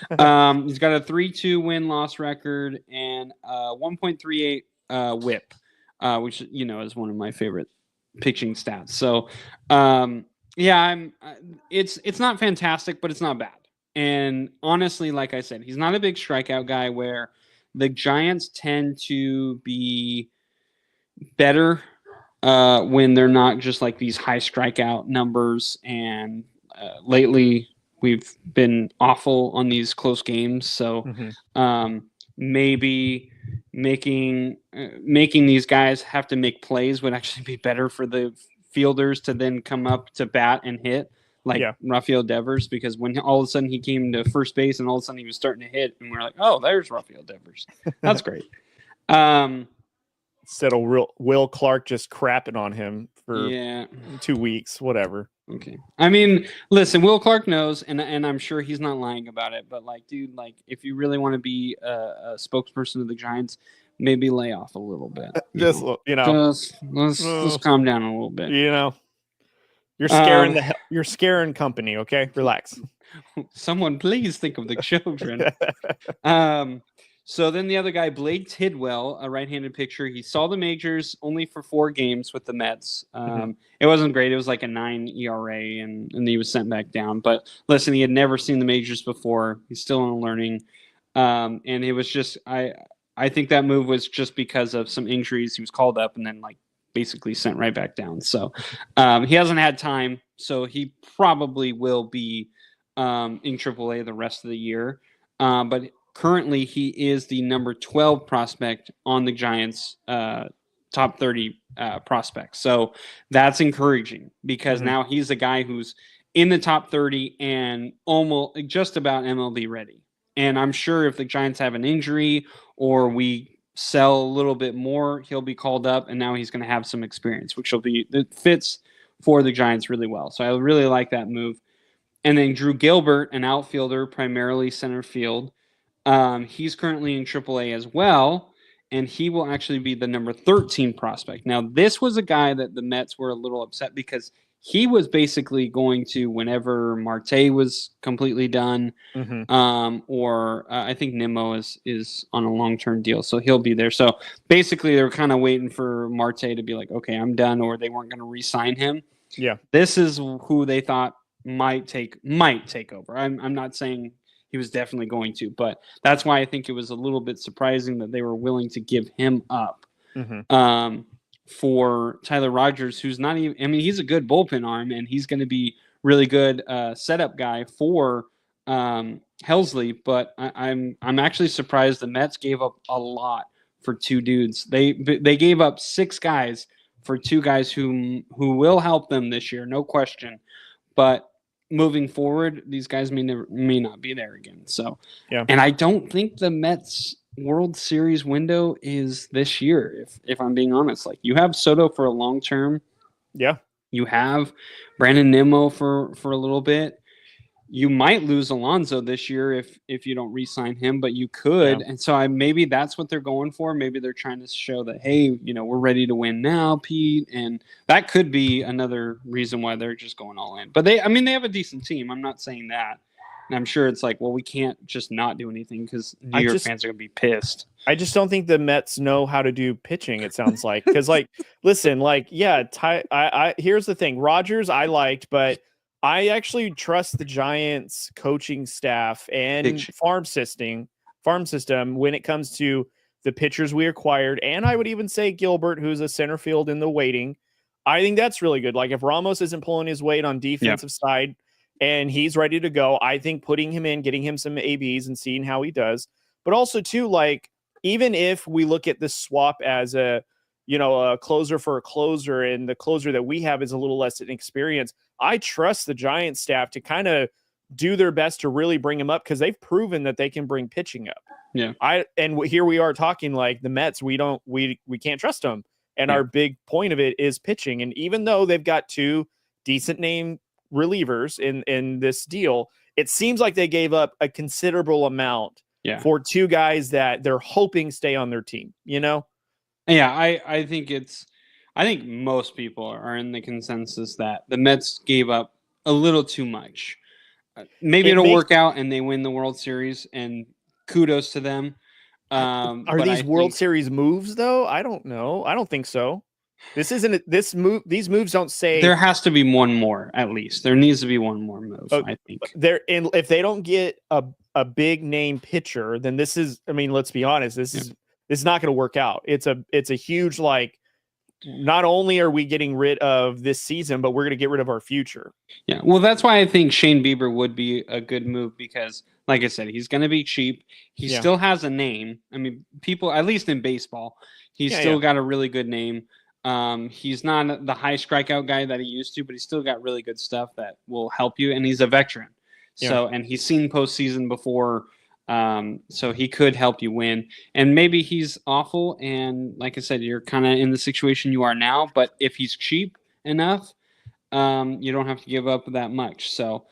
[SPEAKER 2] He's got a 3.2 win-loss record and 1.38 whip, which is one of my favorite pitching stats. So, it's not fantastic, but it's not bad. And honestly, like I said, he's not a big strikeout guy, where the Giants tend to be better when they're not just like these high strikeout numbers. And lately we've been awful on these close games. So maybe making these guys have to make plays would actually be better for the fielders to then come up to bat and hit, like Rafael Devers, because when all of a sudden he came to first base and all of a sudden he was starting to hit, and we're like, oh, there's Rafael Devers. That's great.
[SPEAKER 1] Instead of Will Clark just crapping on him for 2 weeks, whatever.
[SPEAKER 2] Okay. I mean, listen, Will Clark knows, and I'm sure he's not lying about it, but like, dude, like, if you really want to be a spokesperson of the Giants, maybe lay off a little bit.
[SPEAKER 1] Just let's
[SPEAKER 2] calm down a little bit.
[SPEAKER 1] You're scaring you're scaring company. Okay, relax.
[SPEAKER 2] Someone please think of the children. So then the other guy, Blade Tidwell, a right-handed pitcher, he saw the majors only for 4 games with the Mets. It wasn't great. It was like a 9 ERA, and he was sent back down. But listen, he had never seen the majors before. He's still in learning. And it was just I think that move was just because of some injuries. He was called up and then like basically sent right back down. So he hasn't had time. So he probably will be in AAA the rest of the year. But currently, he is the number 12 prospect on the Giants' top 30 prospects. So that's encouraging because now he's a guy who's in the top 30 and almost just about MLB ready. And I'm sure if the Giants have an injury or we sell a little bit more, he'll be called up, and now he's going to have some experience, which that fits for the Giants really well. So I really like that move. And then Drew Gilbert, an outfielder, primarily center field. He's currently in AAA as well, and he will actually be the number 13 prospect. Now, this was a guy that the Mets were a little upset because he was basically going to whenever Marte was completely done, or I think Nimmo is on a long-term deal, so he'll be there. So basically, they're kind of waiting for Marte to be like, okay, I'm done, or they weren't going to re-sign him.
[SPEAKER 1] Yeah,
[SPEAKER 2] this is who they thought might take over. I'm not saying he was definitely going to, but that's why I think it was a little bit surprising that they were willing to give him up. For Tyler Rogers, who's not even, I mean, he's a good bullpen arm, and he's going to be really good setup guy for Helsley, but I'm actually surprised the Mets gave up a lot for two dudes. They gave up 6 guys for 2 guys who will help them this year, no question. But moving forward, these guys may not be there again. So, and I don't think the Mets World Series window is this year, if I'm being honest. Like, you have Soto for a long term.
[SPEAKER 1] Yeah.
[SPEAKER 2] You have Brandon Nimmo for a little bit. You might lose Alonso this year if you don't re-sign him, but you could. And so maybe that's what they're going for. Maybe they're trying to show that, hey, we're ready to win now, Pete. And that could be another reason why they're just going all in. But they have a decent team. I'm not saying that. And I'm sure it's like, well, we can't just not do anything because New York fans are going to be pissed.
[SPEAKER 1] I just don't think the Mets know how to do pitching, it sounds like. Because, listen, here's the thing. Rogers I liked, but I actually trust the Giants coaching staff and farm system when it comes to the pitchers we acquired. And I would even say Gilbert, who's a center field in the waiting. I think that's really good. Like, if Ramos isn't pulling his weight on defensive side and he's ready to go, I think putting him in, getting him some ABs and seeing how he does. But also too, even if we look at this swap as a closer for a closer, and the closer that we have is a little less inexperienced, I trust the Giants staff to kind of do their best to really bring him up because they've proven that they can bring pitching up.
[SPEAKER 2] Yeah.
[SPEAKER 1] Here we are talking like the Mets, we can't trust them. And our big point of it is pitching. And even though they've got 2 decent name relievers in this deal, it seems like they gave up a considerable amount for 2 guys that they're hoping stay on their team, Yeah,
[SPEAKER 2] I think most people are in the consensus that the Mets gave up a little too much. Maybe it'll work out and they win the World Series, and kudos to them.
[SPEAKER 1] Are these World Series moves though? I don't know. I don't think so. This isn't this move. These moves don't say
[SPEAKER 2] there has to be one more at least. There needs to be one more move. I think
[SPEAKER 1] if they don't get a big name pitcher, then this is. I mean, let's be honest. This is not going to work out. It's a huge not only are we getting rid of this season, but we're going to get rid of our future.
[SPEAKER 2] Yeah, well, that's why I think Shane Bieber would be a good move because, like I said, he's going to be cheap. He still has a name. I mean, people, at least in baseball, he's still got a really good name. He's not the high strikeout guy that he used to, but he's still got really good stuff that will help you, and he's a veteran. So, and he's seen postseason before. So he could help you win, and maybe he's awful. And like I said, you're kind of in the situation you are now, but if he's cheap enough, you don't have to give up that much. So,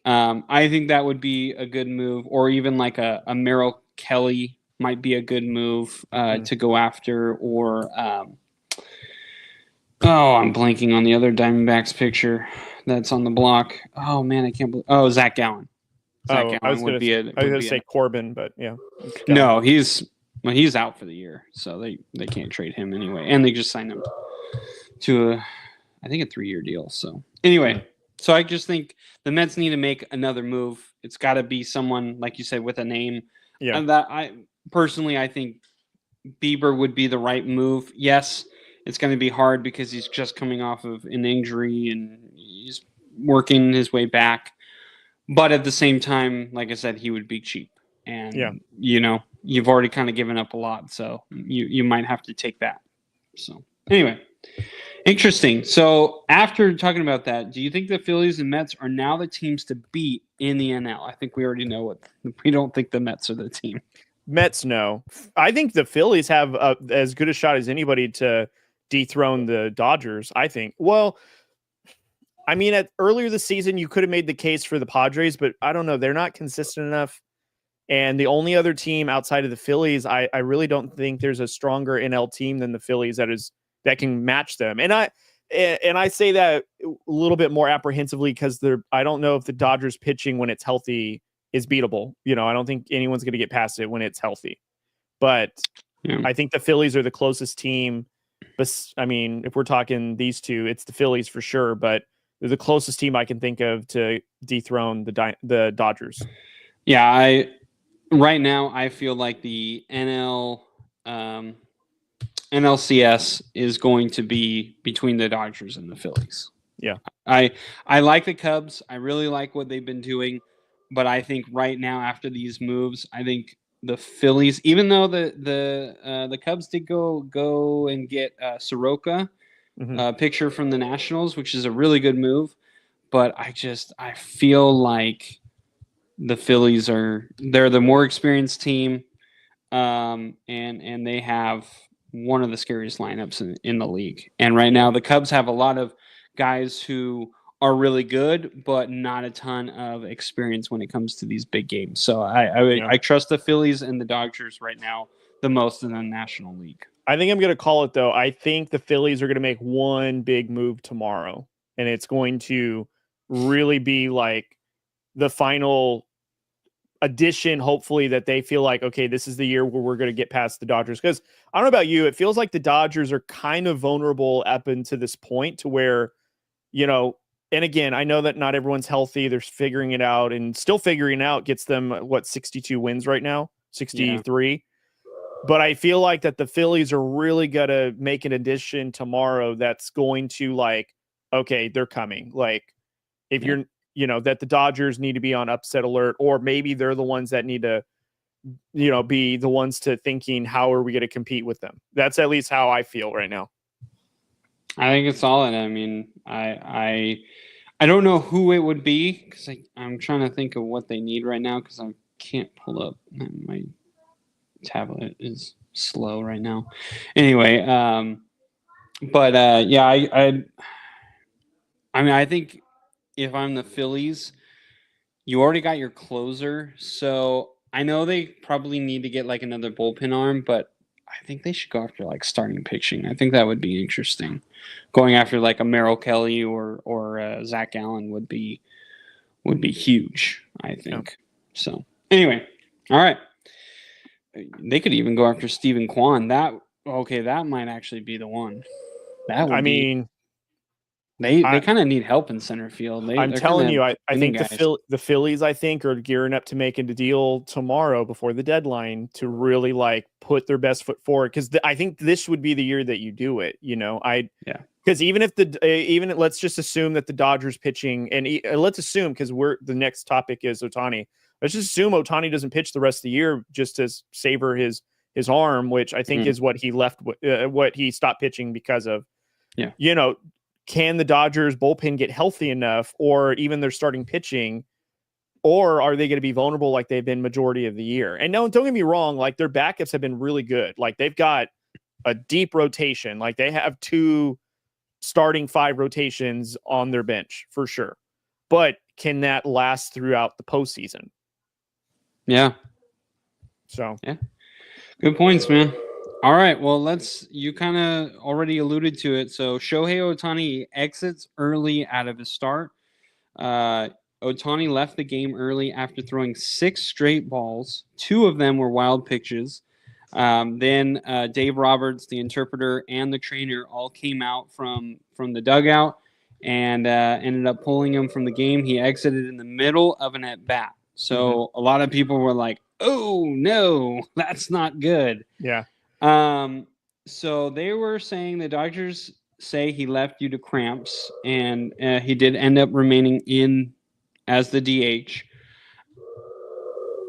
[SPEAKER 2] I think that would be a good move, or even like a Merrill Kelly might be a good move, to go after, or, I'm blanking on the other Diamondbacks picture that's on the block. Oh man, I can't believe. Oh, Zach Gallen.
[SPEAKER 1] I was going to say Corbin, but yeah.
[SPEAKER 2] No, he's out for the year, so they can't trade him anyway, and they just signed him to a 3-year deal. So anyway, so I just think the Mets need to make another move. It's got to be someone like you said with a name. Yeah. And that I think Bieber would be the right move. Yes, it's going to be hard because he's just coming off of an injury and he's working his way back. But at the same time, like I said, he would be cheap. And, you've already kind of given up a lot. So you might have to take that. So Anyway, interesting. So after talking about that, do you think the Phillies and Mets are now the teams to beat in the NL? I think we already know what. We don't think the Mets are the team.
[SPEAKER 1] Mets, no. I think the Phillies have as good a shot as anybody to dethrone the Dodgers, I think. Well, I mean, earlier this season, you could have made the case for the Padres, but I don't know. They're not consistent enough. And the only other team outside of the Phillies, I really don't think there's a stronger NL team than the Phillies that can match them. And I say that a little bit more apprehensively because I don't know if the Dodgers pitching when it's healthy is beatable. I don't think anyone's going to get past it when it's healthy. But I think the Phillies are the closest team. But I mean, if we're talking these two, it's the Phillies for sure. But they're the closest team I can think of to dethrone the Dodgers.
[SPEAKER 2] Yeah, right now I feel like the NLCS is going to be between the Dodgers and the Phillies.
[SPEAKER 1] Yeah.
[SPEAKER 2] I like the Cubs. I really like what they've been doing, but I think right now after these moves, I think the Phillies, even though the Cubs did go and get Soroka, pitcher from the Nationals, which is a really good move, but I feel like the Phillies they're the more experienced team, and they have one of the scariest lineups in the league. And right now the Cubs have a lot of guys who are really good, but not a ton of experience when it comes to these big games. So I trust the Phillies and the Dodgers right now the most in the National League.
[SPEAKER 1] I think I'm going to call it, though. I think the Phillies are going to make one big move tomorrow, and it's going to really be like the final addition, hopefully, that they feel like, okay, this is the year where we're going to get past the Dodgers. Because I don't know about you, it feels like the Dodgers are kind of vulnerable up until this point to where, and again, I know that not everyone's healthy. They're figuring it out, and still figuring out gets them, 62 wins right now? 63? Yeah. But I feel like that the Phillies are really going to make an addition tomorrow that's going to okay, they're coming. If you're, that the Dodgers need to be on upset alert, or maybe they're the ones that need to, be the ones to thinking, how are we going to compete with them? That's at least how I feel right now.
[SPEAKER 2] I think it's solid. I mean, I don't know who it would be because I'm trying to think of what they need right now because I can't pull up. My tablet is slow right now. Anyway, but yeah, I mean, I think if I'm the Phillies, you already got your closer, so I know they probably need to get another bullpen arm, but I think they should go after starting pitching. I think that would be interesting. Going after a Merrill Kelly or Zach Gallen would be huge, I think. Yeah. So anyway, all right. They could even go after Stephen Kwan. That might actually be the one. That would They kind of need help in center field.
[SPEAKER 1] I'm telling you, I think the Phillies, I think, are gearing up to make a deal tomorrow before the deadline to really put their best foot forward. Because I think this would be the year that you do it. Because even if let's just assume that the Dodgers pitching, and let's assume, because the next topic is Ohtani. Let's just assume Ohtani doesn't pitch the rest of the year just to savor his arm, which I think is what he left, what he stopped pitching because of.
[SPEAKER 2] Yeah.
[SPEAKER 1] Can the Dodgers bullpen get healthy enough, or even their starting pitching, or are they going to be vulnerable like they've been majority of the year? And no, don't get me wrong, their backups have been really good. They've got a deep rotation. They have 2 starting 5 rotations on their bench for sure. But can that last throughout the postseason?
[SPEAKER 2] Yeah.
[SPEAKER 1] So,
[SPEAKER 2] yeah. Good points, man. All right, well, you kind of already alluded to it. So Shohei Ohtani exits early out of his start. Ohtani left the game early after throwing 6 straight balls. 2 of them were wild pitches. Then Dave Roberts, the interpreter, and the trainer all came out from the dugout and ended up pulling him from the game. He exited in the middle of an at-bat. So a lot of people were like, oh, no, that's not good.
[SPEAKER 1] Yeah.
[SPEAKER 2] So they were saying the Dodgers say he left due to cramps, and he did end up remaining in as the DH.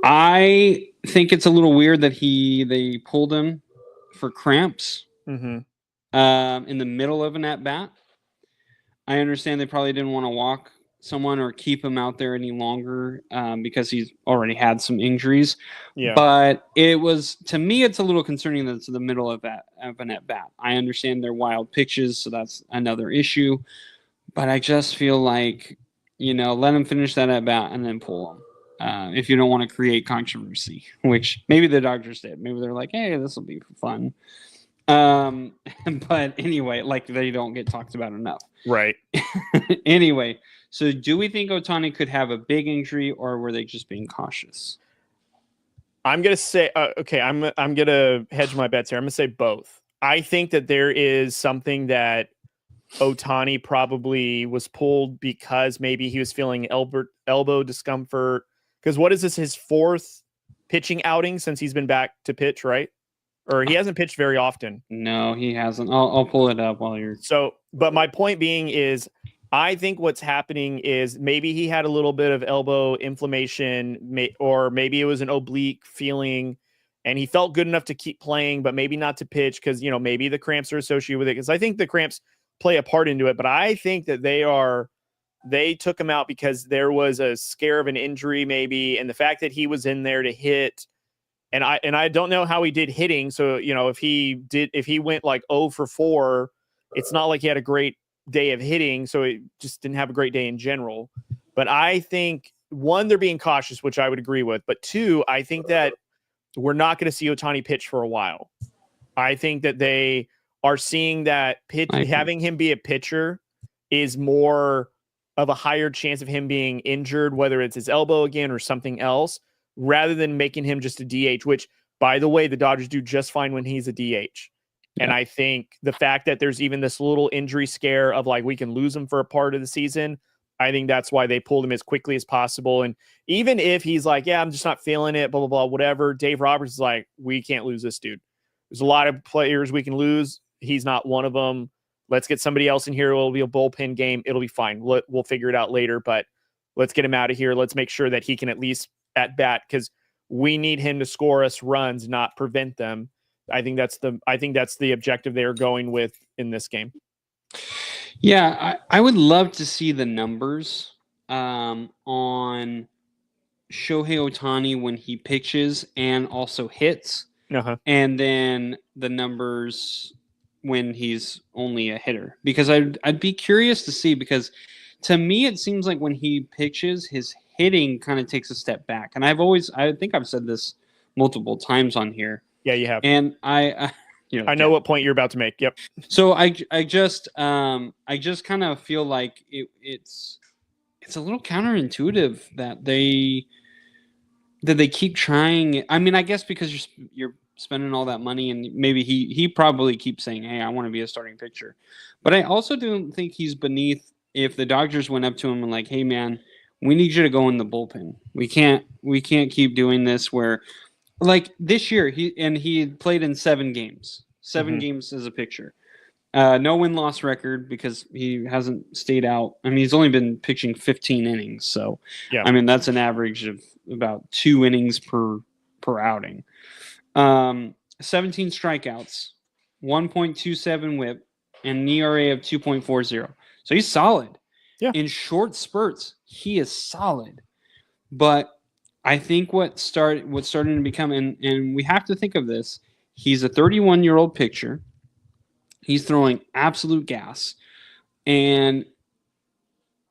[SPEAKER 2] I think it's a little weird that they pulled him for cramps.
[SPEAKER 1] Mm-hmm.
[SPEAKER 2] in the middle of an at-bat. I understand they probably didn't want to walk someone or keep him out there any longer because he's already had some injuries.
[SPEAKER 1] Yeah.
[SPEAKER 2] But it was, to me, it's a little concerning that it's in the middle of an at-bat. I understand they're wild pitches, so that's another issue. But I just feel like, let him finish that at-bat and then pull him. If you don't want to create controversy, which maybe the Dodgers did. Maybe they're like, hey, this will be fun. But anyway, like they don't get talked about enough.
[SPEAKER 1] Right.
[SPEAKER 2] Anyway, so do we think Ohtani could have a big injury, or were they just being cautious?
[SPEAKER 1] I'm going to say, okay, I'm going to hedge my bets here. I'm going to say both. I think that there is something that Ohtani probably was pulled because maybe he was feeling elbow discomfort. Because what is this, his fourth pitching outing since he's been back to pitch, right? Or he hasn't pitched very often.
[SPEAKER 2] No, he hasn't. I'll pull it up while you're...
[SPEAKER 1] But my point being is, I think what's happening is maybe he had a little bit of elbow inflammation, or maybe it was an oblique feeling, and he felt good enough to keep playing, but maybe not to pitch because, maybe the cramps are associated with it. Because I think the cramps play a part into it, but I think that they took him out because there was a scare of an injury maybe, and the fact that he was in there to hit, and I don't know how he did hitting. So, if he went like 0 for 4, it's not like he had a great day of hitting, so it just didn't have a great day in general. But I think, one, they're being cautious, which I would agree with, but two, I think that we're not going to see Ohtani pitch for a while. I think that they are seeing that having him be a pitcher is more of a higher chance of him being injured, whether it's his elbow again or something else, rather than making him just a DH, which, by the way, the Dodgers do just fine when he's a DH. Yeah. And I think the fact that there's even this little injury scare of like, we can lose him for a part of the season, I think that's why they pulled him as quickly as possible. And even if he's like, yeah, I'm just not feeling it, blah, blah, blah, whatever, Dave Roberts is like, we can't lose this dude. There's a lot of players we can lose. He's not one of them. Let's get somebody else in here. It'll be a bullpen game. It'll be fine. We'll figure it out later, but let's get him out of here. Let's make sure that he can at least at bat, because we need him to score us runs, not prevent them. I think that's the objective they're going with in this game.
[SPEAKER 2] Yeah, I would love to see the numbers on Shohei Ohtani when he pitches and also hits, and then the numbers when he's only a hitter. Because I'd be curious to see, because to me it seems like when he pitches, his hitting kind of takes a step back. And I think I've said this multiple times on here.
[SPEAKER 1] Yeah, you have.
[SPEAKER 2] And I
[SPEAKER 1] know what point you're about to make. Yep.
[SPEAKER 2] So I just kind of feel like it's a little counterintuitive that they keep trying. I mean, I guess because you're spending all that money, and maybe he probably keeps saying, hey, I want to be a starting pitcher. But I also don't think he's beneath if the Dodgers went up to him and like, hey man, we need you to go in the bullpen. We can't keep doing this where, like this year, he played in 7 games. 7 games as a pitcher. No win-loss record because he hasn't stayed out. I mean, he's only been pitching 15 innings. So, yeah. I mean, that's an average of about 2 innings per outing. 17 strikeouts, 1.27 whip, and an ERA of 2.40. So he's solid. Yeah. In short spurts, he is solid. But I think what's starting to become, and we have to think of this, he's a 31-year-old pitcher. He's throwing absolute gas. And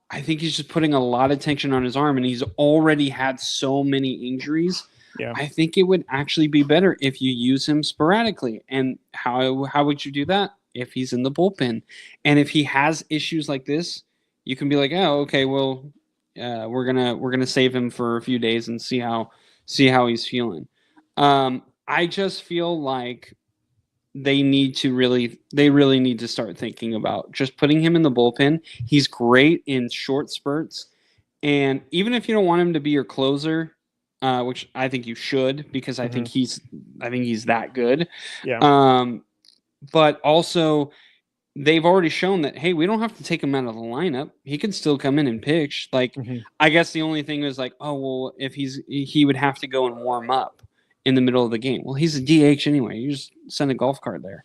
[SPEAKER 2] I think he's just putting a lot of tension on his arm, and he's already had so many injuries. Yeah. I think it would actually be better if you use him sporadically. And how would you do that? If he's in the bullpen. And if he has issues like this, you can be like, oh, okay, well, we're gonna save him for a few days and see how he's feeling. I just feel like they really need to start thinking about just putting him in the bullpen. He's great in short spurts, and even if you don't want him to be your closer, which I think you should, because I think he's that good. Yeah. But also, they've already shown that, hey, we don't have to take him out of the lineup. He can still come in and pitch. Like, I guess the only thing is like, oh, well, if he would have to go and warm up in the middle of the game. Well, he's a DH anyway. You just send a golf cart there.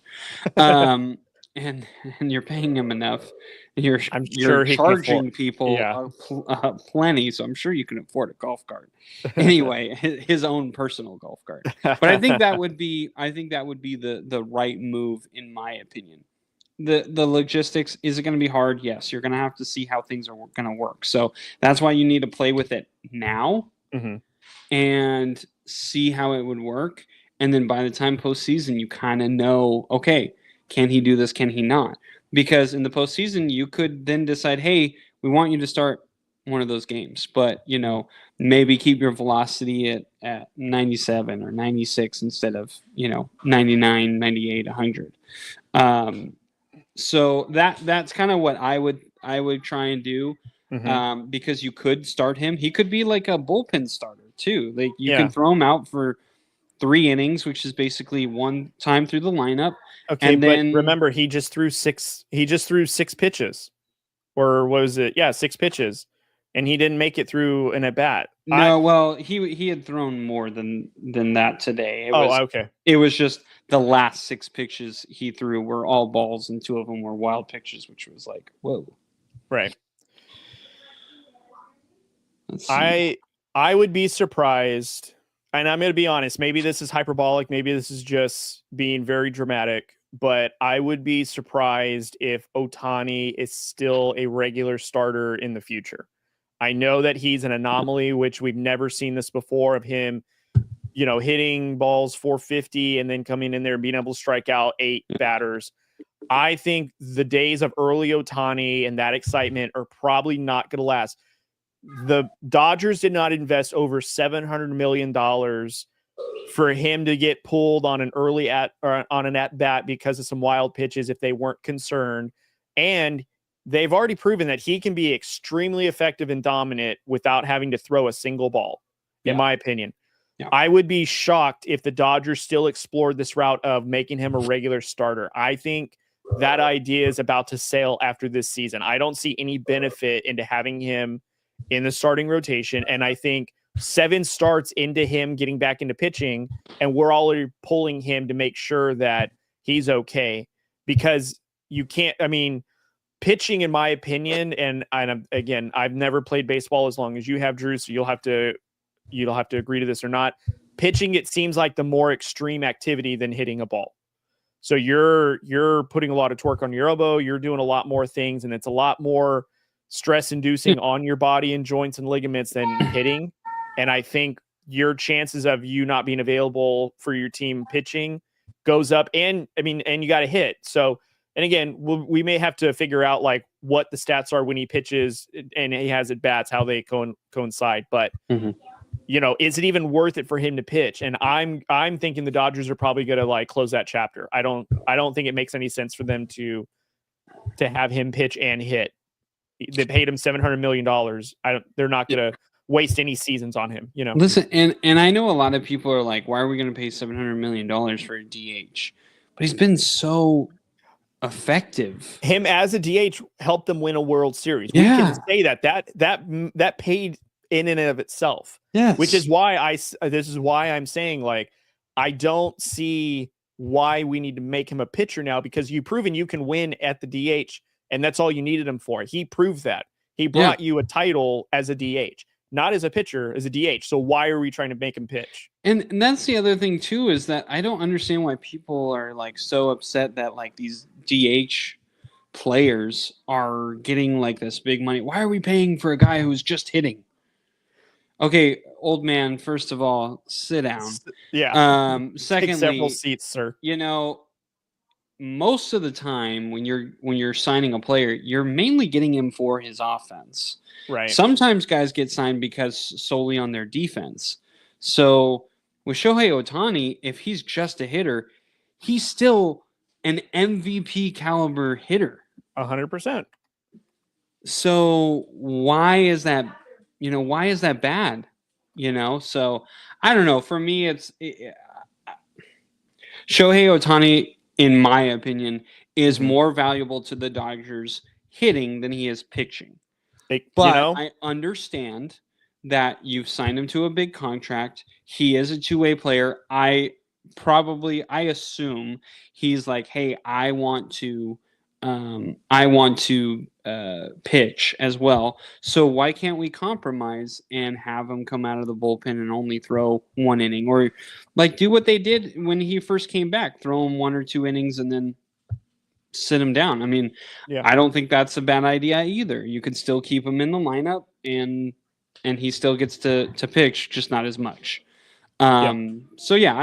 [SPEAKER 2] and you're paying him enough, and you're
[SPEAKER 1] sure he can
[SPEAKER 2] charging
[SPEAKER 1] afford,
[SPEAKER 2] people plenty, so I'm sure you can afford a golf cart. Anyway, his own personal golf cart. But I think that would be the right move, in my opinion. The logistics, is it going to be hard? Yes, you're going to have to see how things are going to work. So that's why you need to play with it now and see how it would work. And then by the time postseason, you kind of know, okay, can he do this? Can he not? Because in the postseason, you could then decide, hey, we want you to start one of those games, but maybe keep your velocity at 97 or 96 instead of 99, 98, 100. So that's kind of what I would try and do, because you could start him. He could be like a bullpen starter too. Like you can throw him out for 3 innings, which is basically one time through the lineup.
[SPEAKER 1] Okay, and then, but remember, he just threw 6 pitches, or what was it? Yeah, 6 pitches, and he didn't make it through an at bat.
[SPEAKER 2] No, he had thrown more than that today.
[SPEAKER 1] Okay.
[SPEAKER 2] It was just the last 6 pitches he threw were all balls, and 2 of them were wild pitches, which was like, whoa.
[SPEAKER 1] Right. I would be surprised, and I'm going to be honest, maybe this is hyperbolic, maybe this is just being very dramatic, but I would be surprised if Ohtani is still a regular starter in the future. I know that he's an anomaly, which we've never seen this before, of him, hitting balls 450 and then coming in there and being able to strike out 8 batters. I think the days of early Ohtani and that excitement are probably not going to last. The Dodgers did not invest over $700 million for him to get pulled on an at bat because of some wild pitches if they weren't concerned. And they've already proven that he can be extremely effective and dominant without having to throw a single ball, in my opinion. Yeah. I would be shocked if the Dodgers still explored this route of making him a regular starter. I think that idea is about to sail after this season. I don't see any benefit into having him in the starting rotation. And I think 7 starts into him getting back into pitching, and we're already pulling him to make sure that he's okay, because you can't, pitching, in my opinion, and again, I've never played baseball as long as you have, Drew, so you'll have to agree to this or not. Pitching, it seems like the more extreme activity than hitting a ball. So you're putting a lot of torque on your elbow, you're doing a lot more things, and it's a lot more stress inducing on your body and joints and ligaments than hitting. And I think your chances of you not being available for your team pitching goes up, and you got to hit. So, and again, we may have to figure out like what the stats are when he pitches and he has at bats, how they coincide. But is it even worth it for him to pitch? And I'm thinking the Dodgers are probably going to like close that chapter. I don't think it makes any sense for them to have him pitch and hit. They paid him $700 million. They're not going to waste any seasons on him.
[SPEAKER 2] Listen, and I know a lot of people are like, why are we going to pay $700 million for a DH? But he's been so effective.
[SPEAKER 1] Him as a DH helped them win a World Series. Yeah. We can say that paid in and of itself.
[SPEAKER 2] Yes.
[SPEAKER 1] Which is why this is why I'm saying, like, I don't see why we need to make him a pitcher now, because you've proven you can win at the DH, and that's all you needed him for. He proved that. He brought you a title as a DH, not as a pitcher, as a DH. So why are we trying to make him pitch?
[SPEAKER 2] And that's the other thing too, is that I don't understand why people are like so upset that like these DH players are getting like this big money. Why are we paying for a guy who's just hitting? Okay, old man, first of all, sit down.
[SPEAKER 1] Yeah.
[SPEAKER 2] Secondly,
[SPEAKER 1] take several seats, sir.
[SPEAKER 2] Most of the time when you're signing a player, you're mainly getting him for his offense.
[SPEAKER 1] Right.
[SPEAKER 2] Sometimes guys get signed because solely on their defense. So with Shohei Ohtani, if he's just a hitter, he's still an MVP caliber hitter.
[SPEAKER 1] 100%.
[SPEAKER 2] So why is that? Why is that bad? So I don't know. For me, Shohei Ohtani, in my opinion, is more valuable to the Dodgers hitting than he is pitching. I understand that you've signed him to a big contract. He is a two-way player. I probably, I assume he's like, hey, I want to pitch as well. So why can't we compromise and have him come out of the bullpen and only throw 1 inning, or like do what they did when he first came back, throw him 1 or 2 innings and then sit him down. I mean, I don't think that's a bad idea either. You could still keep him in the lineup and he still gets to pitch, just not as much. So yeah,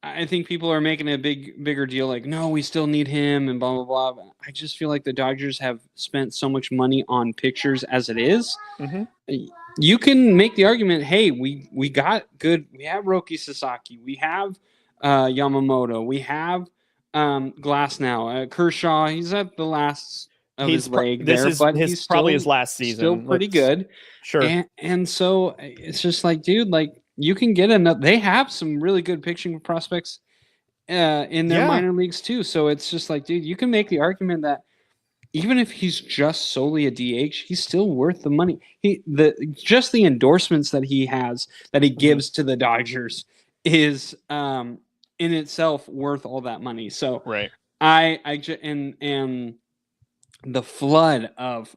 [SPEAKER 2] I think people are making a bigger deal like, no, we still need him and blah, blah, blah. I just feel like the Dodgers have spent so much money on pitchers as it is.
[SPEAKER 1] Mm-hmm.
[SPEAKER 2] You can make the argument, hey, we got good. We have Roki Sasaki. We have Yamamoto. We have Glass now. Kershaw, he's at the last of his leg there, but he's
[SPEAKER 1] probably his last season.
[SPEAKER 2] Still pretty good.
[SPEAKER 1] Sure.
[SPEAKER 2] And so it's just like, dude, like, you can get enough. They have some really good pitching prospects in their minor leagues too. So it's just like, dude, you can make the argument that even if he's just solely a DH, he's still worth the money. Just the endorsements that he has, that he gives to the Dodgers, is in itself worth all that money. So
[SPEAKER 1] right.
[SPEAKER 2] And the flood of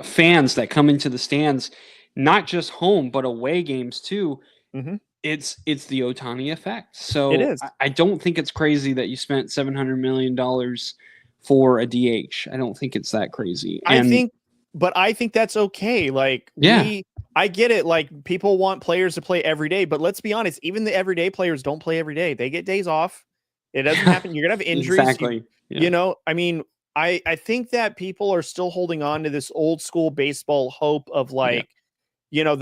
[SPEAKER 2] fans that come into the stands, not just home but away games too.
[SPEAKER 1] Mm-hmm.
[SPEAKER 2] It's the Ohtani effect. So
[SPEAKER 1] it is.
[SPEAKER 2] I don't think it's crazy that you spent $700 million for a DH. I don't think it's that crazy.
[SPEAKER 1] I think that's okay. Like, I get it. Like, people want players to play every day, but let's be honest, even the everyday players don't play every day. They get days off. It doesn't happen. You're gonna have injuries.
[SPEAKER 2] Exactly.
[SPEAKER 1] You know, I mean, I think that people are still holding on to this old school baseball hope of like, you know,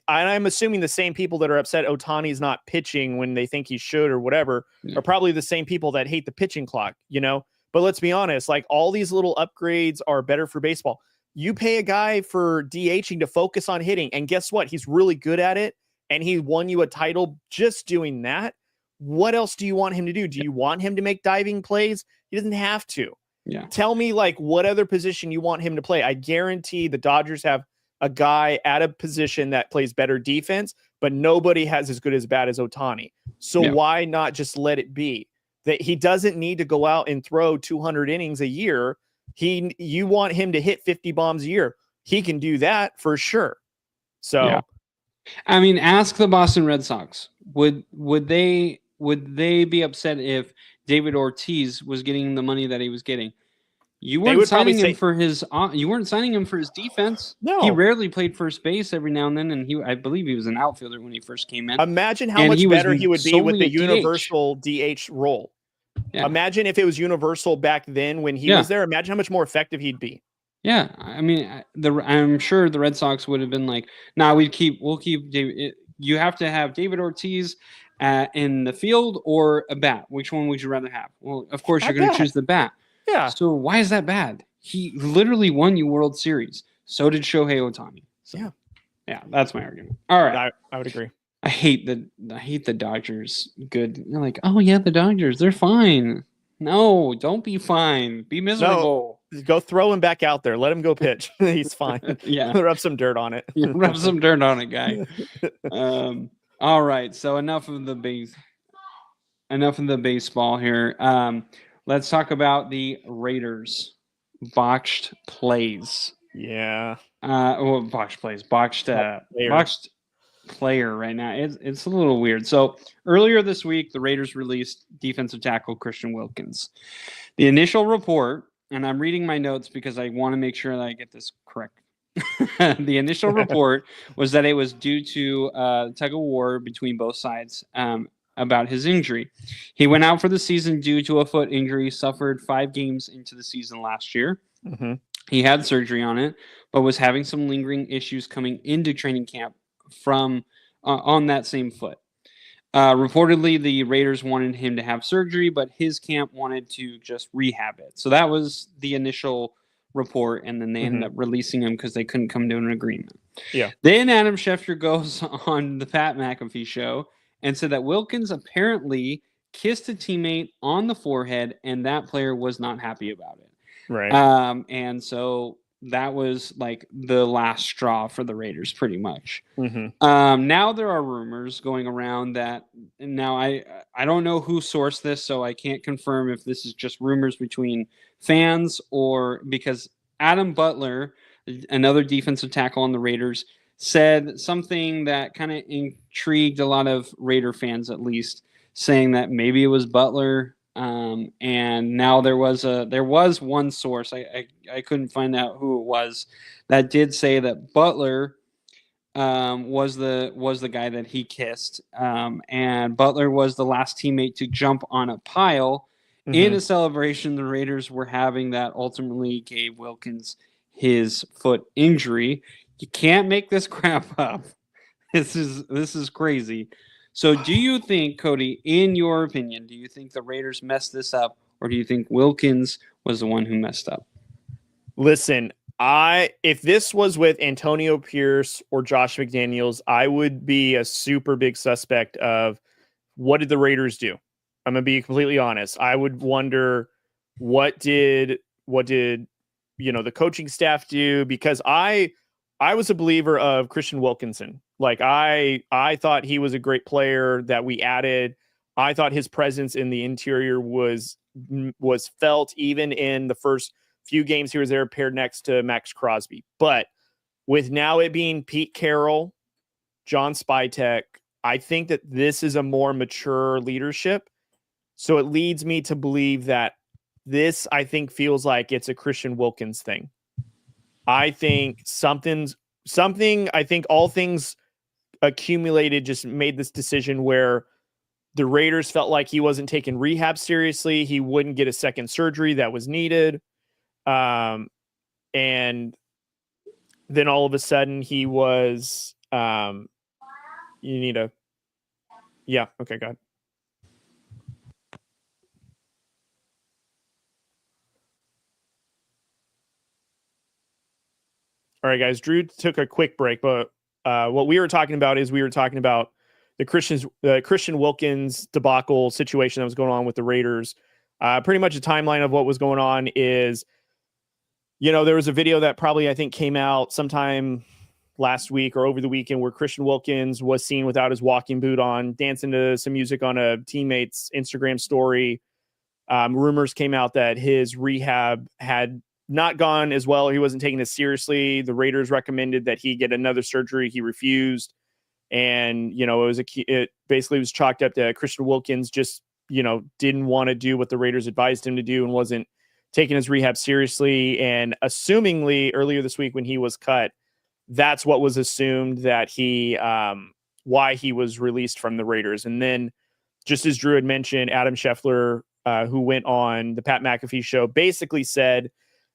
[SPEAKER 1] I'm assuming the same people that are upset Ohtani's not pitching when they think he should or whatever are probably the same people that hate the pitching clock, you know. But let's be honest, like, all these little upgrades are better for baseball. You pay a guy for DHing to focus on hitting, and guess what? He's really good at it, and he won you a title just doing that. What else do you want him to do? Do you want him to make diving plays? He doesn't have to.
[SPEAKER 2] Yeah.
[SPEAKER 1] Tell me, like, what other position you want him to play. I guarantee the Dodgers have a guy at a position that plays better defense, but nobody has as good as bad as Ohtani. So why not just let it be? That he doesn't need to go out and throw 200 innings a year. You want him to hit 50 bombs a year. He can do that for sure. So,
[SPEAKER 2] I mean, ask the Boston Red Sox. Would they be upset if David Ortiz was getting the money that he was getting? You weren't signing him for his. You weren't signing him for his defense.
[SPEAKER 1] No,
[SPEAKER 2] he rarely played first base every now and then, and I believe he was an outfielder when he first came in.
[SPEAKER 1] Imagine how much better he would be with the universal DH role. Yeah. Imagine if it was universal back then when he was there. Imagine how much more effective he'd be.
[SPEAKER 2] Yeah, I mean, I'm sure the Red Sox would have been like, "Nah, we'll keep David. You have to have David Ortiz in the field or a bat. Which one would you rather have?" Well, of course, you're going to choose the bat.
[SPEAKER 1] Yeah.
[SPEAKER 2] So why is that bad? He literally won you World Series. So did Shohei Ohtani. So, yeah, that's my argument. All right,
[SPEAKER 1] I would agree.
[SPEAKER 2] I hate the Dodgers. Good. They're like, oh yeah, the Dodgers, they're fine. No, don't be fine. Be miserable.
[SPEAKER 1] No, go throw him back out there. Let him go pitch. He's fine. Rub some dirt on it.
[SPEAKER 2] Rub some dirt on it, guy. All right. So enough of the baseball here. Let's talk about the Raiders. Botched plays.
[SPEAKER 1] Yeah.
[SPEAKER 2] Botched plays. Botched player right now. It's a little weird. So earlier this week, the Raiders released defensive tackle Christian Wilkins. The initial report, and I'm reading my notes because I want to make sure that I get this correct. The initial report was that it was due to tug of war between both sides about his injury. He went out for the season due to a foot injury, suffered 5 games into the season last year.
[SPEAKER 1] Mm-hmm.
[SPEAKER 2] He had surgery on it, but was having some lingering issues coming into training camp from on that same foot. Reportedly, the Raiders wanted him to have surgery, but his camp wanted to just rehab it. So that was the initial report, and then they ended up releasing him because they couldn't come to an agreement.
[SPEAKER 1] Yeah.
[SPEAKER 2] Then Adam Schefter goes on the Pat McAfee show and said that Wilkins apparently kissed a teammate on the forehead, and that player was not happy about it.
[SPEAKER 1] Right.
[SPEAKER 2] And so that was like the last straw for the Raiders, pretty much.
[SPEAKER 1] Mm-hmm.
[SPEAKER 2] Now there are rumors going around that now I don't know who sourced this, so I can't confirm if this is just rumors between fans or because Adam Butler, another defensive tackle on the Raiders, said something that kind of intrigued a lot of Raider fans, at least, saying that maybe it was Butler. And now there was one source, I couldn't find out who it was, that did say that Butler was the guy that he kissed, and Butler was the last teammate to jump on a pile in a celebration the Raiders were having that ultimately gave Wilkins his foot injury. You can't make this crap up. This is crazy. So do you think, Cody, in your opinion, do you think the Raiders messed this up, or do you think Wilkins was the one who messed up?
[SPEAKER 1] Listen, if this was with Antonio Pierce or Josh McDaniels, I would be a super big suspect of what did the Raiders do? I'm gonna be completely honest. I would wonder what did the coaching staff do, because I was a believer of Christian Wilkinson. Like I thought he was a great player that we added. I thought his presence in the interior was felt even in the first few games he was there paired next to Max Crosby. But with now it being Pete Carroll, John Spytek, I think that this is a more mature leadership. So it leads me to believe that this, I think, feels like it's a Christian Wilkins thing. I think I think all things accumulated just made this decision where the Raiders felt like he wasn't taking rehab seriously. He wouldn't get a second surgery that was needed. And then all of a sudden he was, yeah, okay, go ahead. All right, guys, Drew took a quick break, but what we were talking about is the Christian Wilkins debacle situation that was going on with the Raiders. Pretty much a timeline of what was going on is, there was a video that probably I think came out sometime last week or over the weekend where Christian Wilkins was seen without his walking boot on, dancing to some music on a teammate's Instagram story. Rumors came out that his rehab had not gone as well. He wasn't taking it seriously. The Raiders recommended that he get another surgery. He refused. And, it basically was chalked up to Christian Wilkins just, didn't want to do what the Raiders advised him to do and wasn't taking his rehab seriously. And assumingly earlier this week when he was cut, that's what was assumed that why he was released from the Raiders. And then just as Drew had mentioned, Adam Scheffler, who went on the Pat McAfee show, basically said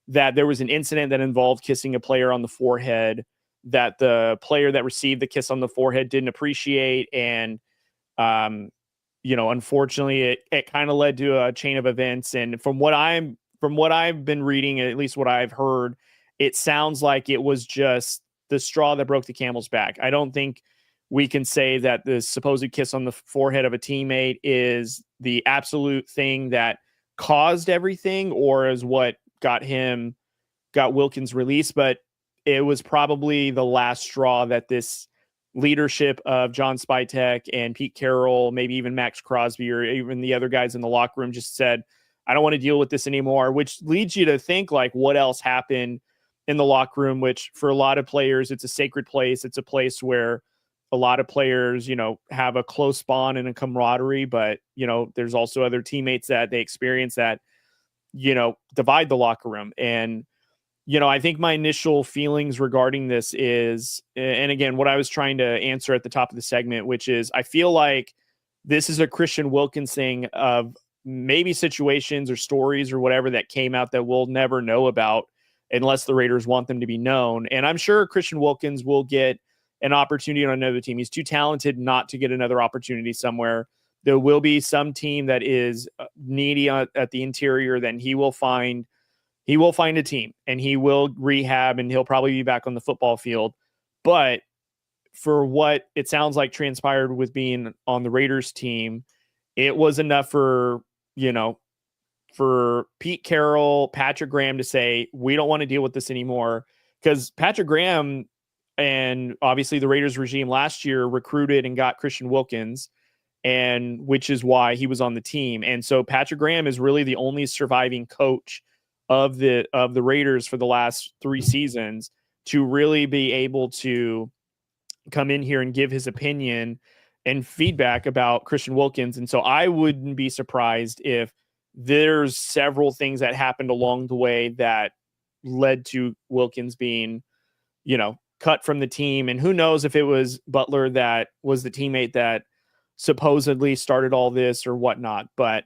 [SPEAKER 1] that there was an incident that involved kissing a player on the forehead that the player that received the kiss on the forehead didn't appreciate. And, unfortunately it kind of led to a chain of events. And from what I've been reading, at least what I've heard, it sounds like it was just the straw that broke the camel's back. I don't think we can say that the supposed kiss on the forehead of a teammate is the absolute thing that caused everything or is what got Wilkins released, but it was probably the last straw that this leadership of John Spytek and Pete Carroll, maybe even Max Crosby or even the other guys in the locker room just said, I don't want to deal with this anymore, which leads you to think like what else happened in the locker room, which for a lot of players, it's a sacred place. It's a place where a lot of players, have a close bond and a camaraderie, but, there's also other teammates that they experience that, divide the locker room. And, I think my initial feelings regarding this is, and again, what I was trying to answer at the top of the segment, which is I feel like this is a Christian Wilkins thing of maybe situations or stories or whatever that came out that we'll never know about unless the Raiders want them to be known. And I'm sure Christian Wilkins will get an opportunity on another team. He's too talented not to get another opportunity somewhere. There will be some team that is needy at the interior, then he will find a team and he will rehab and he'll probably be back on the football field. But for what it sounds like transpired with being on the Raiders team, it was enough for for Pete Carroll, Patrick Graham to say, we don't want to deal with this anymore. Because Patrick Graham and obviously the Raiders regime last year recruited and got Christian Wilkins, and which is why he was on the team. And so Patrick Graham is really the only surviving coach of the Raiders for the last 3 seasons to really be able to come in here and give his opinion and feedback about Christian Wilkins. And so I wouldn't be surprised if there's several things that happened along the way that led to Wilkins being, cut from the team. And who knows if it was Butler that was the teammate that supposedly started all this or whatnot. But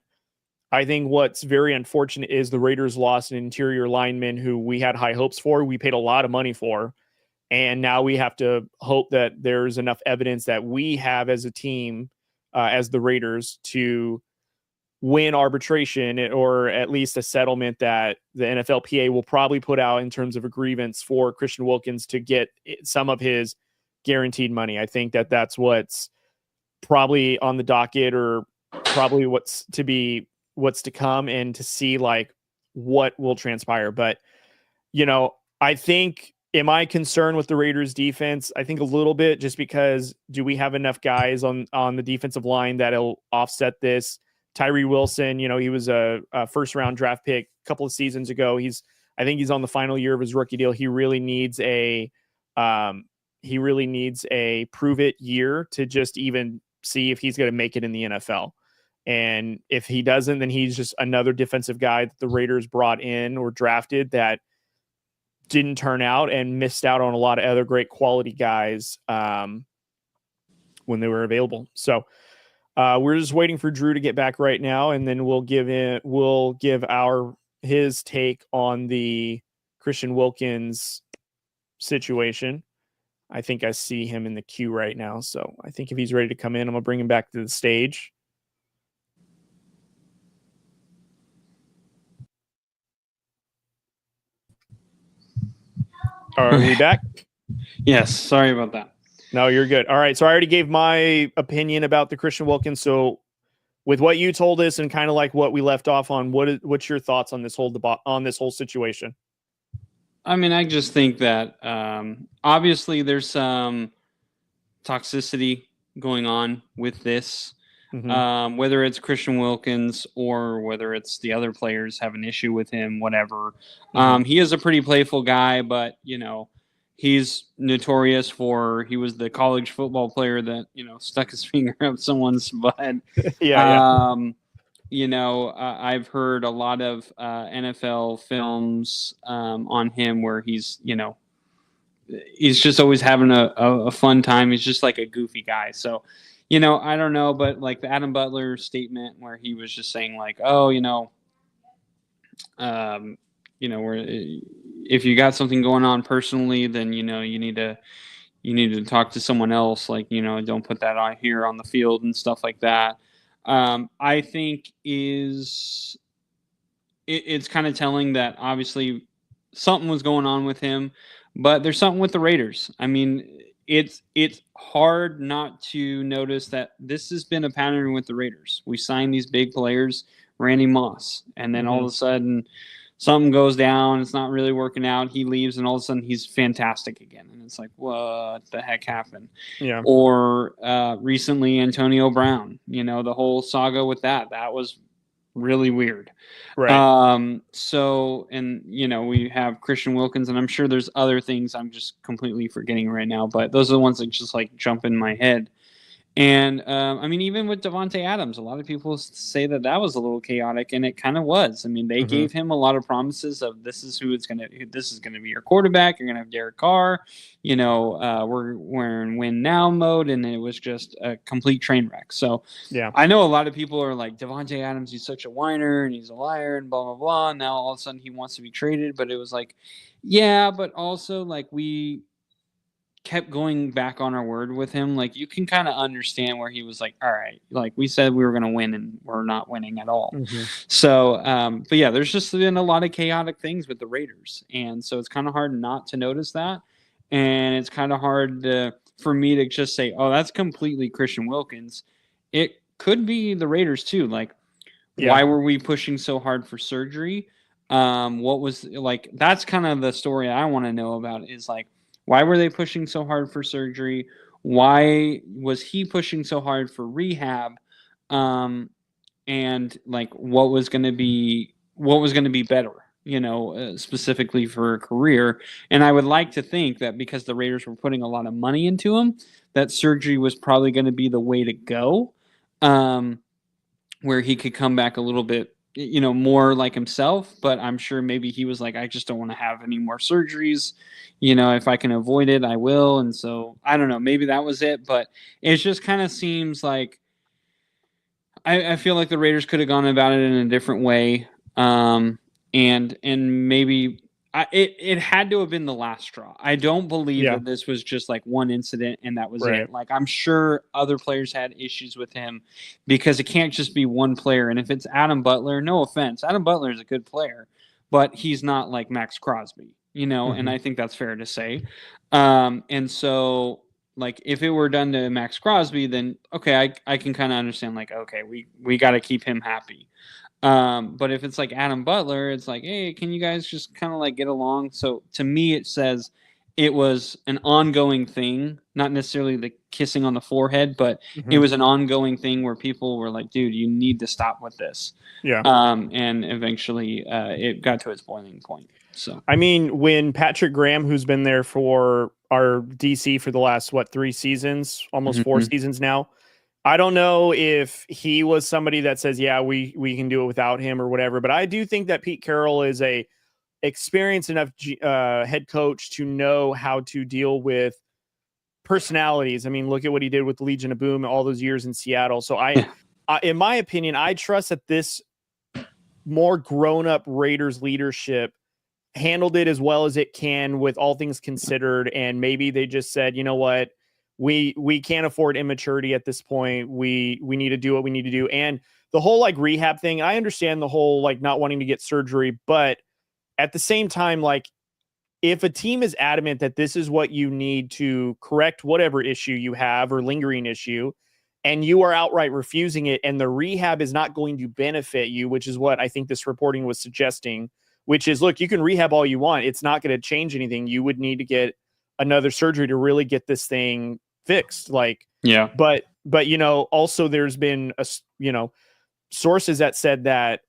[SPEAKER 1] I think what's very unfortunate is the Raiders lost an interior lineman who we had high hopes for. We paid a lot of money for. And now we have to hope that there's enough evidence that we have as a team, as the Raiders, to win arbitration or at least a settlement that the NFLPA will probably put out in terms of a grievance for Christian Wilkins to get some of his guaranteed money. I think that that's what's probably on the docket, or probably what's to come, and to see like what will transpire. But, I think, am I concerned with the Raiders defense? I think a little bit, just because do we have enough guys on the defensive line that'll offset this? Tyree Wilson, he was a first round draft pick a couple of seasons ago. I think he's on the final year of his rookie deal. He really needs a prove it year to just even see if he's going to make it in the NFL. And if he doesn't, then he's just another defensive guy that the Raiders brought in or drafted that didn't turn out and missed out on a lot of other great quality guys when they were available. So we're just waiting for Drew to get back right now, and then we'll give his take on the Christian Wilkins situation. I think I see him in the queue right now. So I think if he's ready to come in, I'm going to bring him back to the stage. Are we back?
[SPEAKER 2] Yes. Sorry about that.
[SPEAKER 1] No, you're good. All right. So I already gave my opinion about the Christian Wilkins. So with what you told us and kind of like what we left off on, what's your thoughts on this whole situation?
[SPEAKER 2] I mean, I just think that obviously there's some toxicity going on with this, whether it's Christian Wilkins or whether it's the other players have an issue with him, whatever. He is a pretty playful guy, but, he's notorious for, he was the college football player that, stuck his finger up someone's butt. I've heard a lot of NFL films on him where he's just always having a fun time. He's just like a goofy guy. So, I don't know, but like the Adam Butler statement where he was just saying like, where if you got something going on personally, then, you need to talk to someone else. Like, don't put that on here on the field and stuff like that. I think it's kind of telling that obviously something was going on with him, but there's something with the Raiders. I mean, it's hard not to notice that this has been a pattern with the Raiders. We sign these big players, Randy Moss, and then all of a sudden something goes down. It's not really working out. He leaves, and all of a sudden he's fantastic again. And it's like, what the heck happened? Yeah. Or recently, Antonio Brown. The whole saga with that was really weird. Right. So, and we have Christian Wilkins, and I'm sure there's other things I'm just completely forgetting right now. But those are the ones that just like jump in my head. And I mean, even with Davante Adams, a lot of people say that was a little chaotic, and it kind of was. I mean, they gave him a lot of promises of this is going to be your quarterback. You're going to have Derek Carr. We're in win now mode, and it was just a complete train wreck. So yeah, I know a lot of people are like, Davante Adams, he's such a whiner and he's a liar and blah blah blah. And now all of a sudden he wants to be traded, but it was like, yeah, but also like we kept going back on our word with him. Like you can kind of understand where he was like, all right, like we said we were going to win and we're not winning at all. So, but yeah, there's just been a lot of chaotic things with the Raiders. And so it's kind of hard not to notice that. And it's kind of hard for me to just say, oh, that's completely Christian Wilkins. It could be the Raiders too. Like Why were we pushing so hard for surgery? What was like, that's kind of the story I want to know about is like, why were they pushing so hard for surgery? Why was he pushing so hard for rehab? And like, what was going to be better, specifically for a career. And I would like to think that because the Raiders were putting a lot of money into him, that surgery was probably going to be the way to go, where he could come back a little bit, more like himself. But I'm sure maybe he was like, I just don't want to have any more surgeries. If I can avoid it, I will. And so I don't know, maybe that was it. But it just kind of seems like I feel like the Raiders could have gone about it in a different way. And maybe it had to have been the last straw. I don't believe that this was just like one incident and that was it. Like, I'm sure other players had issues with him, because it can't just be one player. And if it's Adam Butler, no offense, Adam Butler is a good player, but he's not like Max Crosby, and I think that's fair to say. And so, like, if it were done to Max Crosby, then okay, I can kind of understand, like, okay, we got to keep him happy. But if it's like Adam Butler, it's like, hey, can you guys just kind of like get along? So to me, it says it was an ongoing thing, not necessarily the kissing on the forehead, but it was an ongoing thing where people were like, dude, you need to stop with this. Yeah. And eventually it got to its boiling point. So,
[SPEAKER 1] I mean, when Patrick Graham, who's been there for our DC for the last, 3 seasons, almost 4 seasons now, I don't know if he was somebody that says, yeah, we can do it without him or whatever. But I do think that Pete Carroll is a experienced enough head coach to know how to deal with personalities. I mean, look at what he did with the Legion of Boom all those years in Seattle. So in my opinion, I trust that this more grown-up Raiders leadership handled it as well as it can with all things considered. And maybe they just said, you know what? We can't afford immaturity at this point. We need to do what we need to do. And the whole like rehab thing, I understand the whole like not wanting to get surgery, but at the same time, like, if a team is adamant that this is what you need to correct whatever issue you have or lingering issue, and you are outright refusing it, and the rehab is not going to benefit you, which is what I think this reporting was suggesting, which is, look, you can rehab all you want. It's not going to change anything. You would need to get another surgery to really get this thing fixed. Like, yeah, but also there's been sources that said that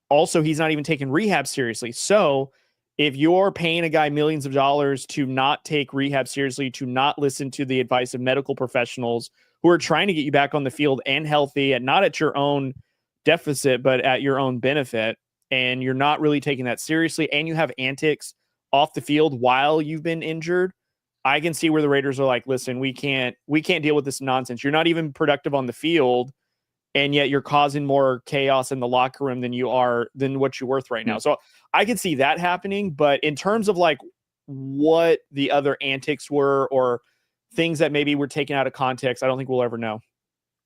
[SPEAKER 1] also he's not even taking rehab seriously. So if you're paying a guy millions of dollars to not take rehab seriously, to not listen to the advice of medical professionals who are trying to get you back on the field and healthy, and not at your own deficit, but at your own benefit, and you're not really taking that seriously, and you have antics off the field while you've been injured, I can see where the Raiders are like, listen, we can't deal with this nonsense. You're not even productive on the field, and yet you're causing more chaos in the locker room than what you're worth right now. So I can see that happening. But in terms of like what the other antics were or things that maybe were taken out of context, I don't think we'll ever know.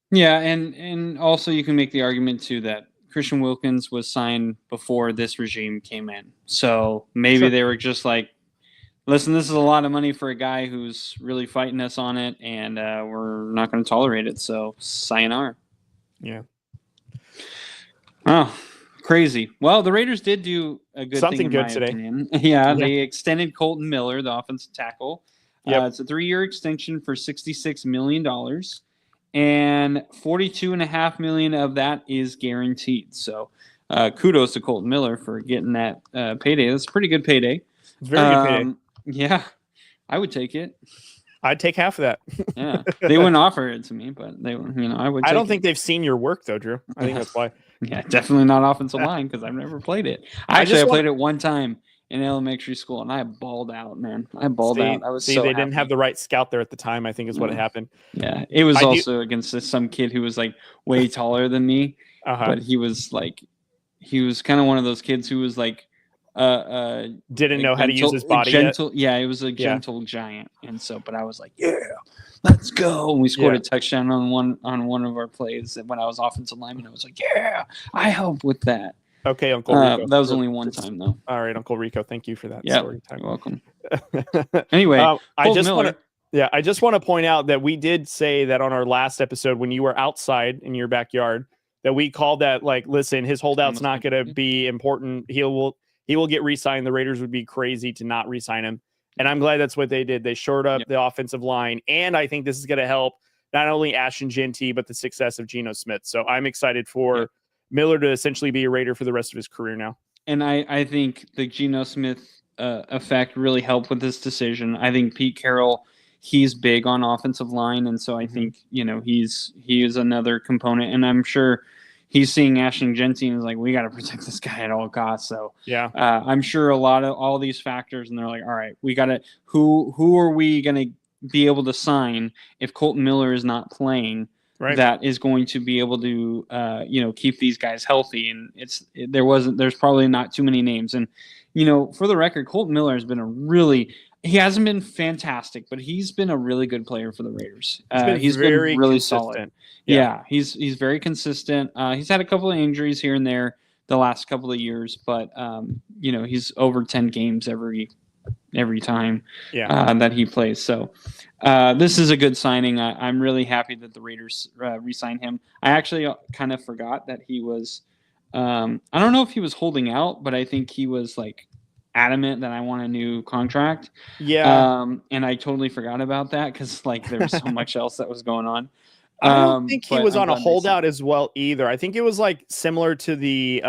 [SPEAKER 2] Yeah, and also you can make the argument too that Christian Wilkins was signed before this regime came in. So maybe they were just like, listen, this is a lot of money for a guy who's really fighting us on it, and we're not going to tolerate it. So sayonara.
[SPEAKER 1] Yeah.
[SPEAKER 2] Oh, crazy. Well, the Raiders did do a good
[SPEAKER 1] something
[SPEAKER 2] thing,
[SPEAKER 1] good today.
[SPEAKER 2] Yeah, they extended Colton Miller, the offensive tackle. It's a 3-year extension for $66 million, and $42.5 million of that is guaranteed. So kudos to Colton Miller for getting that payday. That's a pretty good payday.
[SPEAKER 1] It's very good payday.
[SPEAKER 2] Yeah, I would take it.
[SPEAKER 1] I'd take half of that.
[SPEAKER 2] Yeah, they wouldn't offer it to me, but they, I would.
[SPEAKER 1] I don't think they've seen your work though, Drew. I think that's why.
[SPEAKER 2] Yeah, definitely not offensive line, because I've never played it. I played it one time in elementary school, and I balled out, man. I balled out. I was
[SPEAKER 1] they didn't have the right scout there at the time, I think is what happened.
[SPEAKER 2] Yeah, it was against some kid who was like way taller than me, but he was kind of one of those kids who was like.
[SPEAKER 1] Didn't know how to use his body yet.
[SPEAKER 2] Yeah, it was a gentle giant, and so. But I was like, "Yeah, let's go!" And we scored a touchdown on one of our plays when I was offensive lineman. I was like, "Yeah, I helped with that."
[SPEAKER 1] Okay, Uncle Rico.
[SPEAKER 2] That was only one time though.
[SPEAKER 1] All right, Uncle Rico, thank you for that story time.
[SPEAKER 2] You're welcome. Anyway,
[SPEAKER 1] I just want to point out that we did say that on our last episode when you were outside in your backyard that we called that, like, listen, his holdout's not going to be important. He will get re-signed. The Raiders would be crazy to not re-sign him. And I'm glad that's what they did. They shored up the offensive line. And I think this is going to help not only Ashton Genty, but the success of Geno Smith. So I'm excited for Miller to essentially be a Raider for the rest of his career now. And
[SPEAKER 2] I think the Geno Smith effect really helped with this decision. I think Pete Carroll, he's big on offensive line. And so I think, he is another component. And I'm sure he's seeing Ashton Genty and is like, we got to protect this guy at all costs. So I'm sure all these factors, and they're like, all right, we got to, who are we going to be able to sign if Colton Miller is not playing, that is going to be able to, keep these guys healthy. And there's probably not too many names. And, for the record, Colton Miller has been he hasn't been fantastic, but he's been a really good player for the Raiders. He's been really consistent. Solid. Yeah, he's very consistent. He's had a couple of injuries here and there the last couple of years, but he's over 10 games every time that he plays. So this is a good signing. I'm really happy that the Raiders re-signed him. I actually kind of forgot that he was. I don't know if he was holding out, but I think he was like adamant that I want a new contract. Yeah. And I totally forgot about that because like there was so much else that was going on.
[SPEAKER 1] I don't think he was on a holdout as well either. I think it was like similar to the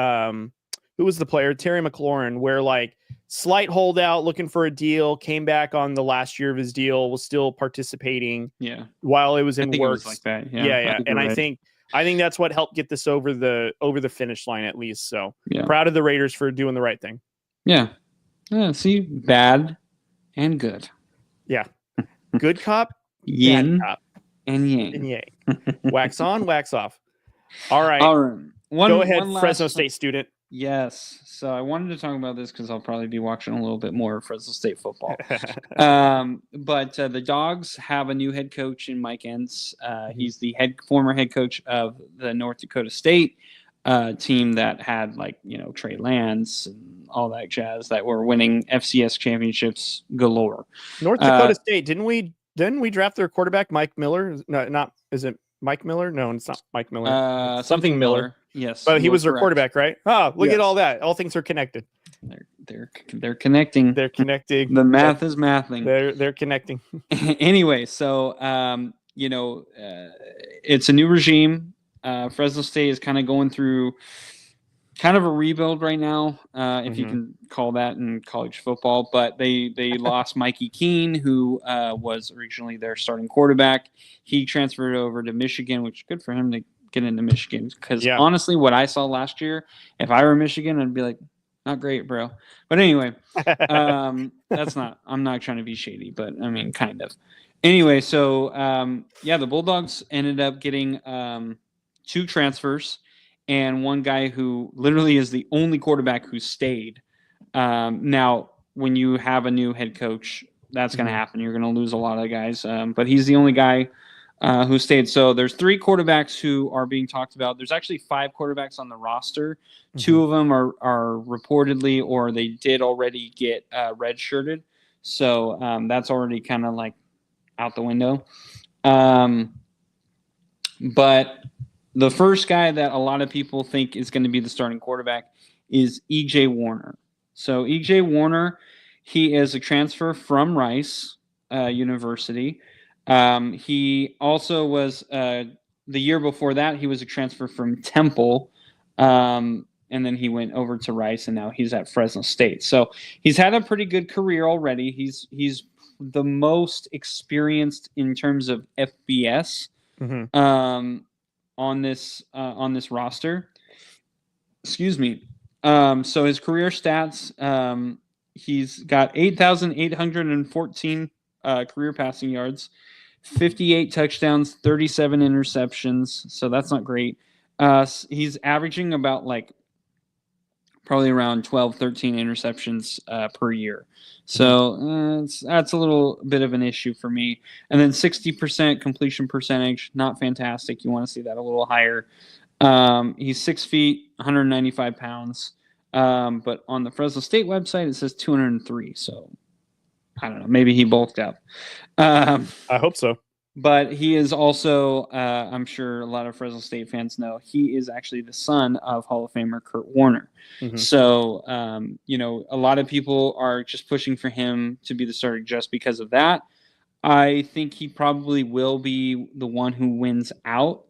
[SPEAKER 1] who was the player, Terry McLaurin, where like slight holdout, looking for a deal, came back on the last year of his deal, was still participating. Yeah. While it was in works. It was like that. Yeah. And I think that's what helped get this over the finish line at least. So proud of the Raiders for doing the right thing.
[SPEAKER 2] Yeah. See, bad and good.
[SPEAKER 1] Yeah. Good cop,
[SPEAKER 2] yin,
[SPEAKER 1] bad cop.
[SPEAKER 2] And yang.
[SPEAKER 1] And yang. Wax on, wax off. All right. Go ahead, Fresno State student.
[SPEAKER 2] Yes. So I wanted to talk about this because I'll probably be watching a little bit more Fresno State football. But the Dogs have a new head coach in Mike Entz. He's the former head coach of the North Dakota State team that had Trey Lance and all that jazz that were winning FCS championships galore.
[SPEAKER 1] North Dakota State, didn't we draft their quarterback, Mike Miller? No, is it Mike Miller? No, it's not Mike Miller. Something Miller.
[SPEAKER 2] Yes.
[SPEAKER 1] But he was their quarterback, right? Oh, look at all that. All things are connected.
[SPEAKER 2] They're connecting.
[SPEAKER 1] They're connecting.
[SPEAKER 2] The math is mathing.
[SPEAKER 1] They're connecting.
[SPEAKER 2] Anyway, so it's a new regime. Fresno State is kind of going through kind of a rebuild right now, if you can call that in college football. But they lost Mikey Keene, who was originally their starting quarterback. He transferred over to Michigan, which is good for him to get into Michigan. Because honestly, what I saw last year, if I were Michigan, I'd be like, not great, bro. But anyway, I'm not trying to be shady, but I mean, kind of. Anyway, so the Bulldogs ended up getting 2 transfers. And one guy who literally is the only quarterback who stayed. Now, when you have a new head coach, that's going to happen. You're going to lose a lot of guys. But he's the only guy who stayed. So there's 3 quarterbacks who are being talked about. There's actually 5 quarterbacks on the roster. 2 of them are reportedly, or they did already get redshirted. So that's already kind of like out the window. But the first guy that a lot of people think is going to be the starting quarterback is E.J. Warner. So E.J. Warner, he is a transfer from Rice University. He also was, the year before that, he was a transfer from Temple. And then he went over to Rice, and now he's at Fresno State. So he's had a pretty good career already. He's the most experienced in terms of FBS. On this roster. Excuse me. So his career stats, he's got 8,814 career passing yards, 58 touchdowns, 37 interceptions. So that's not great. He's averaging about probably around 12, 13 interceptions per year. So that's a little bit of an issue for me. And then 60% completion percentage, not fantastic. You want to see that a little higher. He's 6 feet, 195 pounds. But on the Fresno State website, it says 203. So I don't know. Maybe he bulked up.
[SPEAKER 1] I hope so.
[SPEAKER 2] But he is also, I'm sure a lot of Fresno State fans know, he is actually the son of Hall of Famer Kurt Warner.
[SPEAKER 1] Mm-hmm.
[SPEAKER 2] So, a lot of people are just pushing for him to be the starter just because of that. I think he probably will be the one who wins out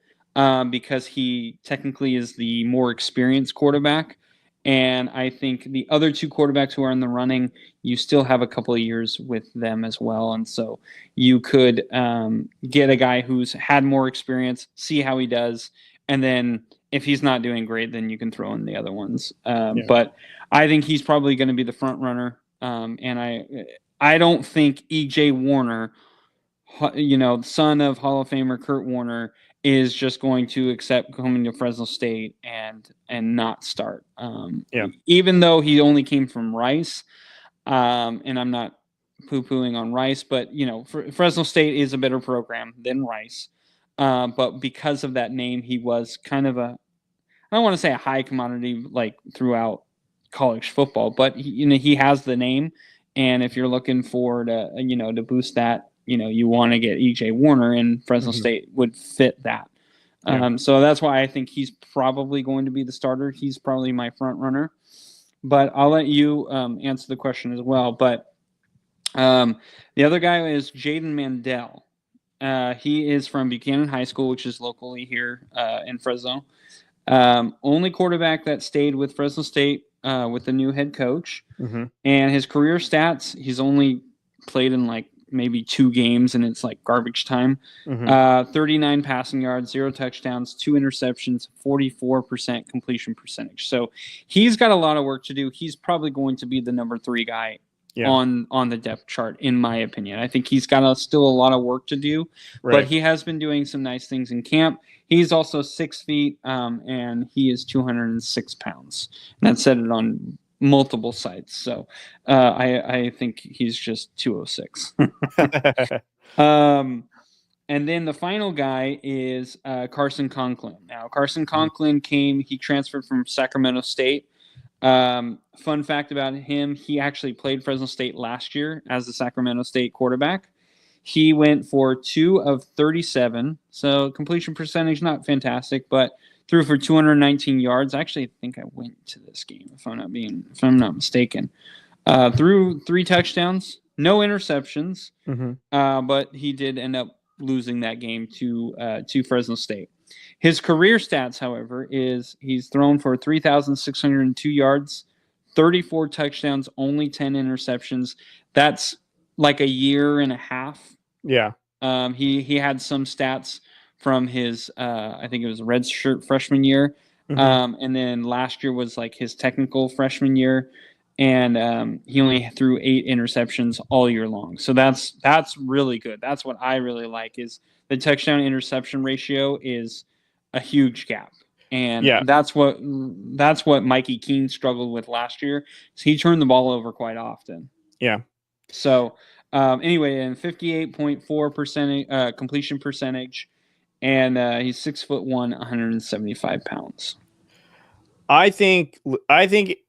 [SPEAKER 2] because he technically is the more experienced quarterback. And I think the other two quarterbacks who are in the running, you still have a couple of years with them as well. And so you could get a guy who's had more experience, see how he does. And then if he's not doing great, then you can throw in the other ones. But I think he's probably going to be the front runner. And I don't think E.J. Warner, son of Hall of Famer Kurt Warner, is just going to accept coming to Fresno State and not start. Even though he only came from Rice, and I'm not poo-pooing on Rice, but Fresno State is a better program than Rice. But because of that name, he was kind of I don't want to say a high commodity like throughout college football, but he has the name, and if you're looking for to boost that, you want to get E.J. Warner, and Fresno State would fit that. So that's why I think he's probably going to be the starter. He's probably my front runner, but I'll let you answer the question as well. But the other guy is Jaden Mandel. He is from Buchanan High School, which is locally here in Fresno. Only quarterback that stayed with Fresno State with the new head coach. And his career stats, he's only played in like maybe 2 games, and it's like garbage time. 39 passing yards, 0 touchdowns, 2 interceptions, 44% completion percentage. So he's got a lot of work to do. He's probably going to be the number 3 guy on the depth chart, in my opinion. I think he's got still a lot of work to do, but he has been doing some nice things in camp. He's also 6 feet, and he is 206 pounds. And that said it on multiple sites. So I think he's just 206. And then the final guy is Carson Conklin. Now, Carson Conklin he transferred from Sacramento State. Fun fact about him, he actually played Fresno State last year as the Sacramento State quarterback. He went for 2 of 37, so completion percentage not fantastic, but threw for 219 yards. I actually think I went to this game, if I'm not mistaken. Threw 3 touchdowns, no interceptions, but he did end up losing that game to Fresno State. His career stats, however, is he's thrown for 3,602 yards, 34 touchdowns, only 10 interceptions. That's like a year and a half.
[SPEAKER 1] Yeah.
[SPEAKER 2] He had some stats from his I think it was red shirt freshman year. And then last year was like his technical freshman year. And he only threw 8 interceptions all year long. So that's really good. That's what I really like, is the touchdown interception ratio is a huge gap. And that's what Mikey Keene struggled with last year. So he turned the ball over quite often.
[SPEAKER 1] Yeah.
[SPEAKER 2] So anyway, and 58.4% completion percentage, and he's 6'1", 175 pounds.
[SPEAKER 1] I think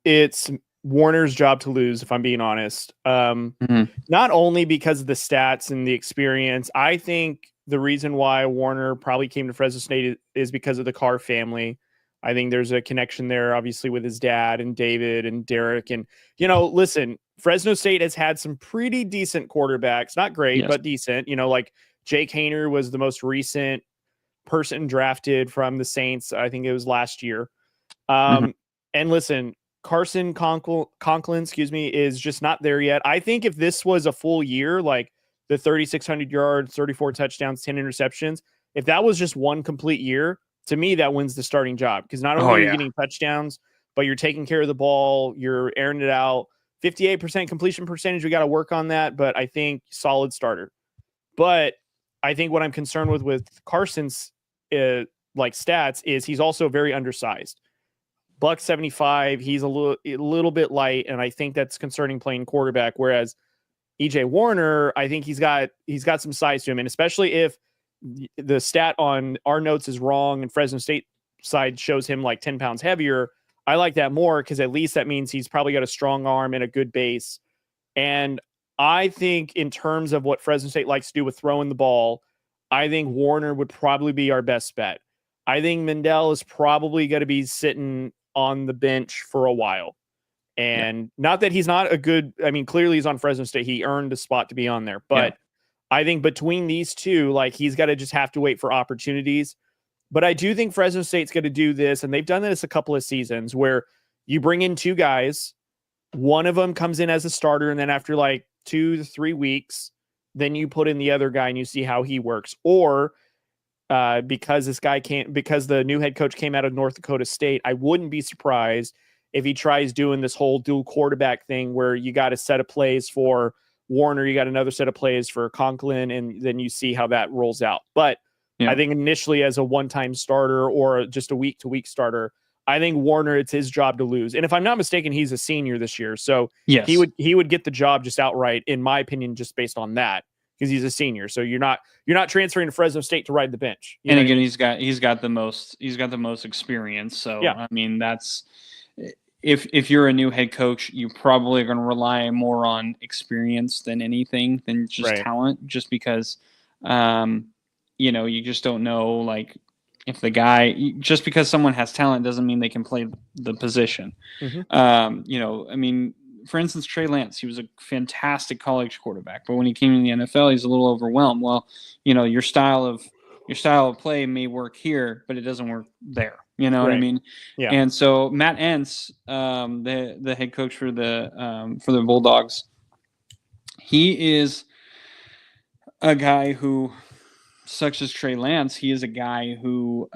[SPEAKER 1] it's Warner's job to lose, if I'm being honest. Not only because of the stats and the experience. I think the reason why Warner probably came to Fresno State is because of the Carr family. I think there's a connection there, obviously, with his dad and David and Derek. And, listen, Fresno State has had some pretty decent quarterbacks. Not great, but decent. Like Jake Haener was the most recent person drafted from the Saints. I think it was last year. And listen, Carson Conklin, is just not there yet. I think if this was a full year, like the 3,600 yards, 34 touchdowns, 10 interceptions, if that was just one complete year, to me, that wins the starting job, because not only are you getting touchdowns, but you're taking care of the ball, you're airing it out. 58% completion percentage, we got to work on that, but I think solid starter. But I think what I'm concerned with Carson's stats is he's also very undersized. $175, he's a little bit light, and I think that's concerning playing quarterback. Whereas E.J. Warner, I think he's got some size to him, and especially if the stat on our notes is wrong and Fresno State side shows him like 10 pounds heavier, I like that more, because at least that means he's probably got a strong arm and a good base. And I think in terms of what Fresno State likes to do with throwing the ball, I think Warner would probably be our best bet. I think Mendel is probably going to be sitting on the bench for a while. And not that he's not a good, I mean, clearly he's on Fresno State. He earned a spot to be on there. But I think between these two, like, he's got to just have to wait for opportunities. But I do think Fresno State's going to do this, and they've done this a couple of seasons, where you bring in two guys, one of them comes in as a starter, and then after like 2 to 3 weeks, then you put in the other guy and you see how he works. Or because the new head coach came out of North Dakota State, I wouldn't be surprised if he tries doing this whole dual quarterback thing where you got a set of plays for Warner, you got another set of plays for Conklin, and then you see how that rolls out. But I think initially as a one-time starter or just a week-to-week starter, I think Warner, it's his job to lose. And if I'm not mistaken, he's a senior this year. So he would get the job just outright, in my opinion, just based on that, because he's a senior. So you're not transferring to Fresno State to ride the bench.
[SPEAKER 2] And again, he's got the most experience. So I mean, that's if you're a new head coach, you're probably going to rely more on experience than anything, than just talent, just because you just don't know, like, if the guy, just because someone has talent doesn't mean they can play the position. I mean, for instance, Trey Lance, he was a fantastic college quarterback, but when he came in the NFL, he's a little overwhelmed. Well, your style of play may work here, but it doesn't work there. You know what I mean? Yeah. And so Matt Entz, the head coach for the Bulldogs, he is a guy who, such as Trey Lance, he is a guy who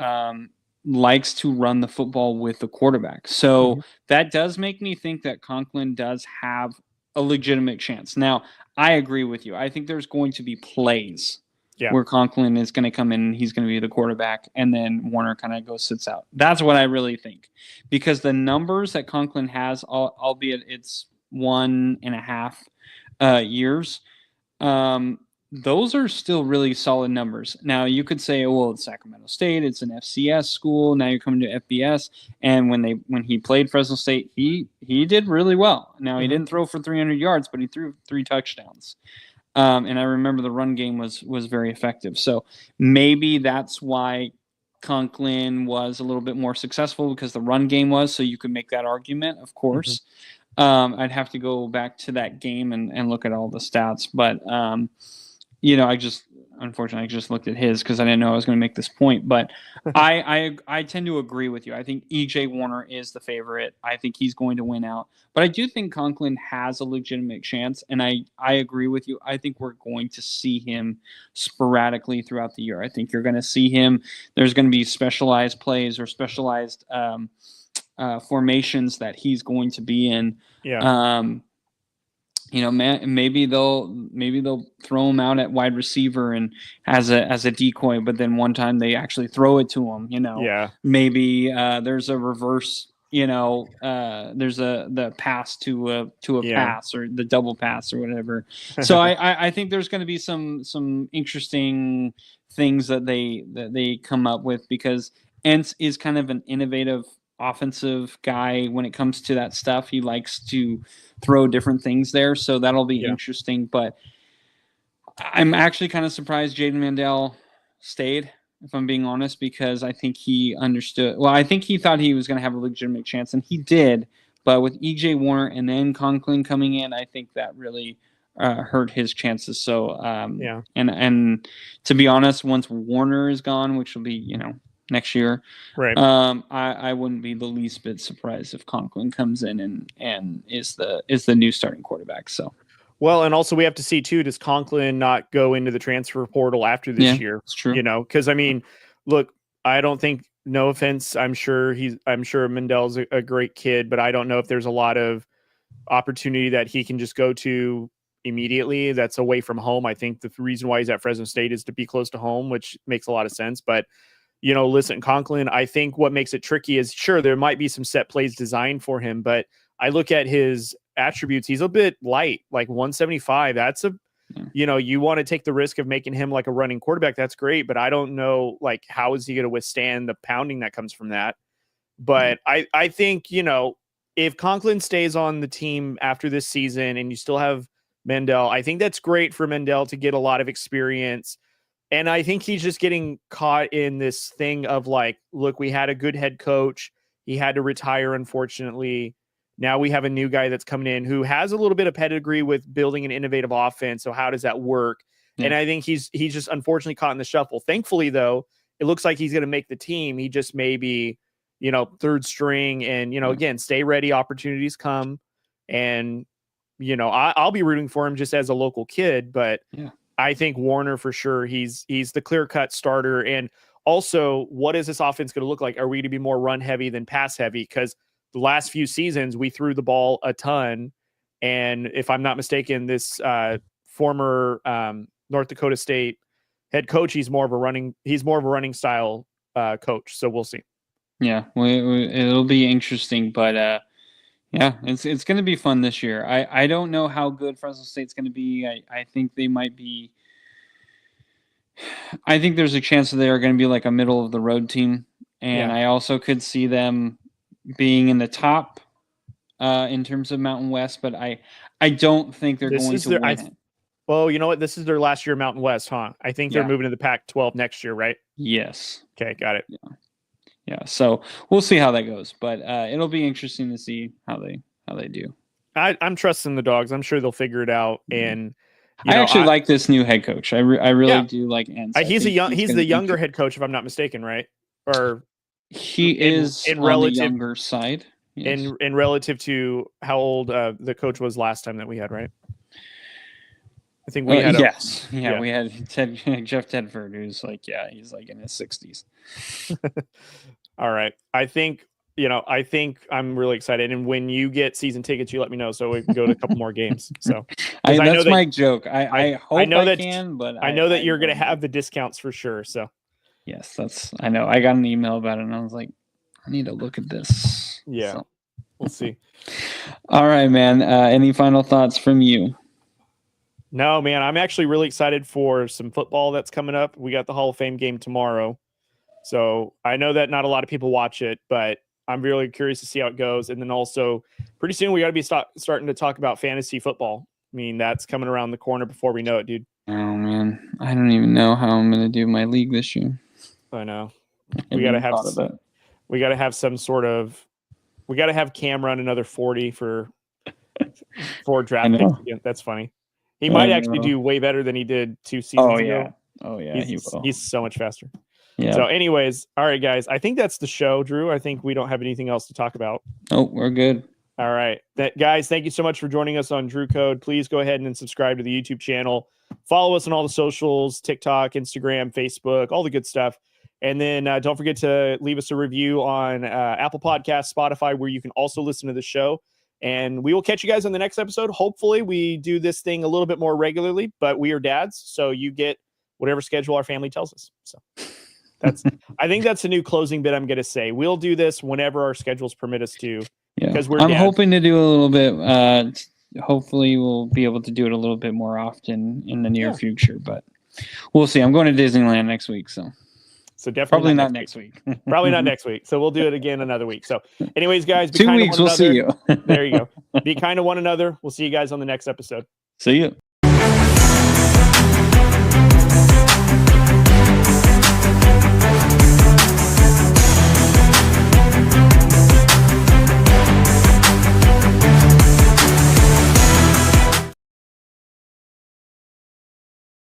[SPEAKER 2] likes to run the football with the quarterback. So that does make me think that Conklin does have a legitimate chance. Now, I agree with you. I think there's going to be plays where Conklin is going to come in and he's going to be the quarterback, and then Warner kind of sits out. That's what I really think. Because the numbers that Conklin has, albeit it's 1.5 years, those are still really solid numbers. Now, you could say, well, it's Sacramento State, it's an FCS school, now you're coming to FBS, and when he played Fresno State, he did really well. Now, he didn't throw for 300 yards, but he threw 3 touchdowns. And I remember the run game was very effective. So maybe that's why Conklin was a little bit more successful, because the run game was, so you could make that argument, of course. I'd have to go back to that game and look at all the stats, but unfortunately, I just looked at his because I didn't know I was going to make this point. But I tend to agree with you. I think E.J. Warner is the favorite. I think he's going to win out. But I do think Conklin has a legitimate chance, and I agree with you. I think we're going to see him sporadically throughout the year. I think you're going to see him. There's going to be specialized plays or specialized formations that he's going to be in. Maybe they'll throw him out at wide receiver and as a decoy, but then one time they actually throw it to him. Maybe there's a reverse. There's the pass to a pass, or the double pass, or whatever. So I think there's going to be some interesting things that they come up with, because Entz is kind of an innovative offensive guy when it comes to that stuff. He likes to throw different things there, so that'll be interesting. But I'm actually kind of surprised Jaden Mandel stayed, if I'm being honest, because I think he understood. Well, I think he thought he was going to have a legitimate chance, and he did. But with E.J. Warner and then Conklin coming in, I think that really hurt his chances. So and to be honest, once Warner is gone, which will be next year, right? I wouldn't be the least bit surprised if Conklin comes in and is the new starting quarterback. So,
[SPEAKER 1] well, and also we have to see too, does Conklin not go into the transfer portal after this year?
[SPEAKER 2] It's true.
[SPEAKER 1] Because I mean, look, I don't think. No offense, I'm sure Mendel's a great kid, but I don't know if there's a lot of opportunity that he can just go to immediately that's away from home. I think the reason why he's at Fresno State is to be close to home, which makes a lot of sense. But listen, Conklin, I think what makes it tricky is, sure, there might be some set plays designed for him, but I look at his attributes. He's a bit light, like 175. That's you want to take the risk of making him like a running quarterback. That's great, but I don't know, like, how is he going to withstand the pounding that comes from that? But I think, if Conklin stays on the team after this season and you still have Mendel, I think that's great for Mendel to get a lot of experience. And I think he's just getting caught in this thing of like, look, we had a good head coach. He had to retire, unfortunately. Now we have a new guy that's coming in who has a little bit of pedigree with building an innovative offense. So how does that work? Yeah. And I think he's just unfortunately caught in the shuffle. Thankfully, though, it looks like he's going to make the team. He just may be, third string. And, again, stay ready. Opportunities come. And, I'll be rooting for him just as a local kid. But I think Warner, for sure, he's the clear-cut starter. And also, what is this offense going to look like? Are we going to be more run-heavy than pass-heavy? Because the last few seasons, we threw the ball a ton. And if I'm not mistaken, this former North Dakota State head coach, he's more of a running style coach. So we'll see.
[SPEAKER 2] Yeah, it'll be interesting, but it's going to be fun this year. I don't know how good Fresno State's going to be. I think they might be. I think there's a chance that they are going to be like a middle of the road team, and I also could see them being in the top in terms of Mountain West, but I don't think they're going to win it.
[SPEAKER 1] Well, you know what? This is their last year Mountain West, huh? I think they're moving to the Pac-12 next year, right?
[SPEAKER 2] Yes.
[SPEAKER 1] Okay, got it.
[SPEAKER 2] Yeah. So we'll see how that goes, but it'll be interesting to see how they do.
[SPEAKER 1] I'm trusting the Dogs. I'm sure they'll figure it out. And
[SPEAKER 2] I actually like this new head coach. I really do like Ents.
[SPEAKER 1] He's the younger head coach, if I'm not mistaken, right? Or
[SPEAKER 2] he is on the younger side.
[SPEAKER 1] Yes. In relative to how old the coach was last time that we had, right? I think we had.
[SPEAKER 2] We had Jeff Tedford, who's like, he's like in his 60s.
[SPEAKER 1] All right, I think I'm really excited. And when you get season tickets, you let me know so we can go to a couple more games. So
[SPEAKER 2] that's my joke. I hope I can, but
[SPEAKER 1] I know that you're going to have the discounts for sure. So
[SPEAKER 2] yes, I know. I got an email about it, and I was like, I need to look at this.
[SPEAKER 1] Yeah, so. We'll see.
[SPEAKER 2] All right, man. Any final thoughts from you?
[SPEAKER 1] No, man. I'm actually really excited for some football that's coming up. We got the Hall of Fame game tomorrow. So I know that not a lot of people watch it, but I'm really curious to see how it goes. And then also pretty soon we got to be starting to talk about fantasy football. I mean, that's coming around the corner before we know it, dude.
[SPEAKER 2] Oh, man. I don't even know how I'm going to do my league this year.
[SPEAKER 1] I know. We got to have some sort of. We got to have Cam run another 40 for draft picks again. That's funny. He might actually do way better than he did 2 seasons ago.
[SPEAKER 2] Oh, yeah. He will.
[SPEAKER 1] He's so much faster.
[SPEAKER 2] Yeah.
[SPEAKER 1] So anyways, all right, guys. I think that's the show, Drew. I think we don't have anything else to talk about.
[SPEAKER 2] Oh, we're good.
[SPEAKER 1] All right. Guys, thank you so much for joining us on Drew Code. Please go ahead and subscribe to the YouTube channel. Follow us on all the socials, TikTok, Instagram, Facebook, all the good stuff. And then don't forget to leave us a review on Apple Podcasts, Spotify, where you can also listen to the show. And we will catch you guys on the next episode. Hopefully we do this thing a little bit more regularly, but we are dads, so you get whatever schedule our family tells us. So I think that's a new closing bit I'm going to say. We'll do this whenever our schedules permit us to. Because I'm
[SPEAKER 2] hoping to do a little bit. Hopefully we'll be able to do it a little bit more often in the near future, but we'll see. I'm going to Disneyland next week, so
[SPEAKER 1] definitely
[SPEAKER 2] probably not next week.
[SPEAKER 1] Probably not next week. So we'll do it again another week. So anyways, guys, be
[SPEAKER 2] 2
[SPEAKER 1] kind
[SPEAKER 2] weeks.
[SPEAKER 1] To one
[SPEAKER 2] we'll
[SPEAKER 1] another.
[SPEAKER 2] See you.
[SPEAKER 1] There you go. Be kind to one another. We'll see you guys on the next episode.
[SPEAKER 2] See you.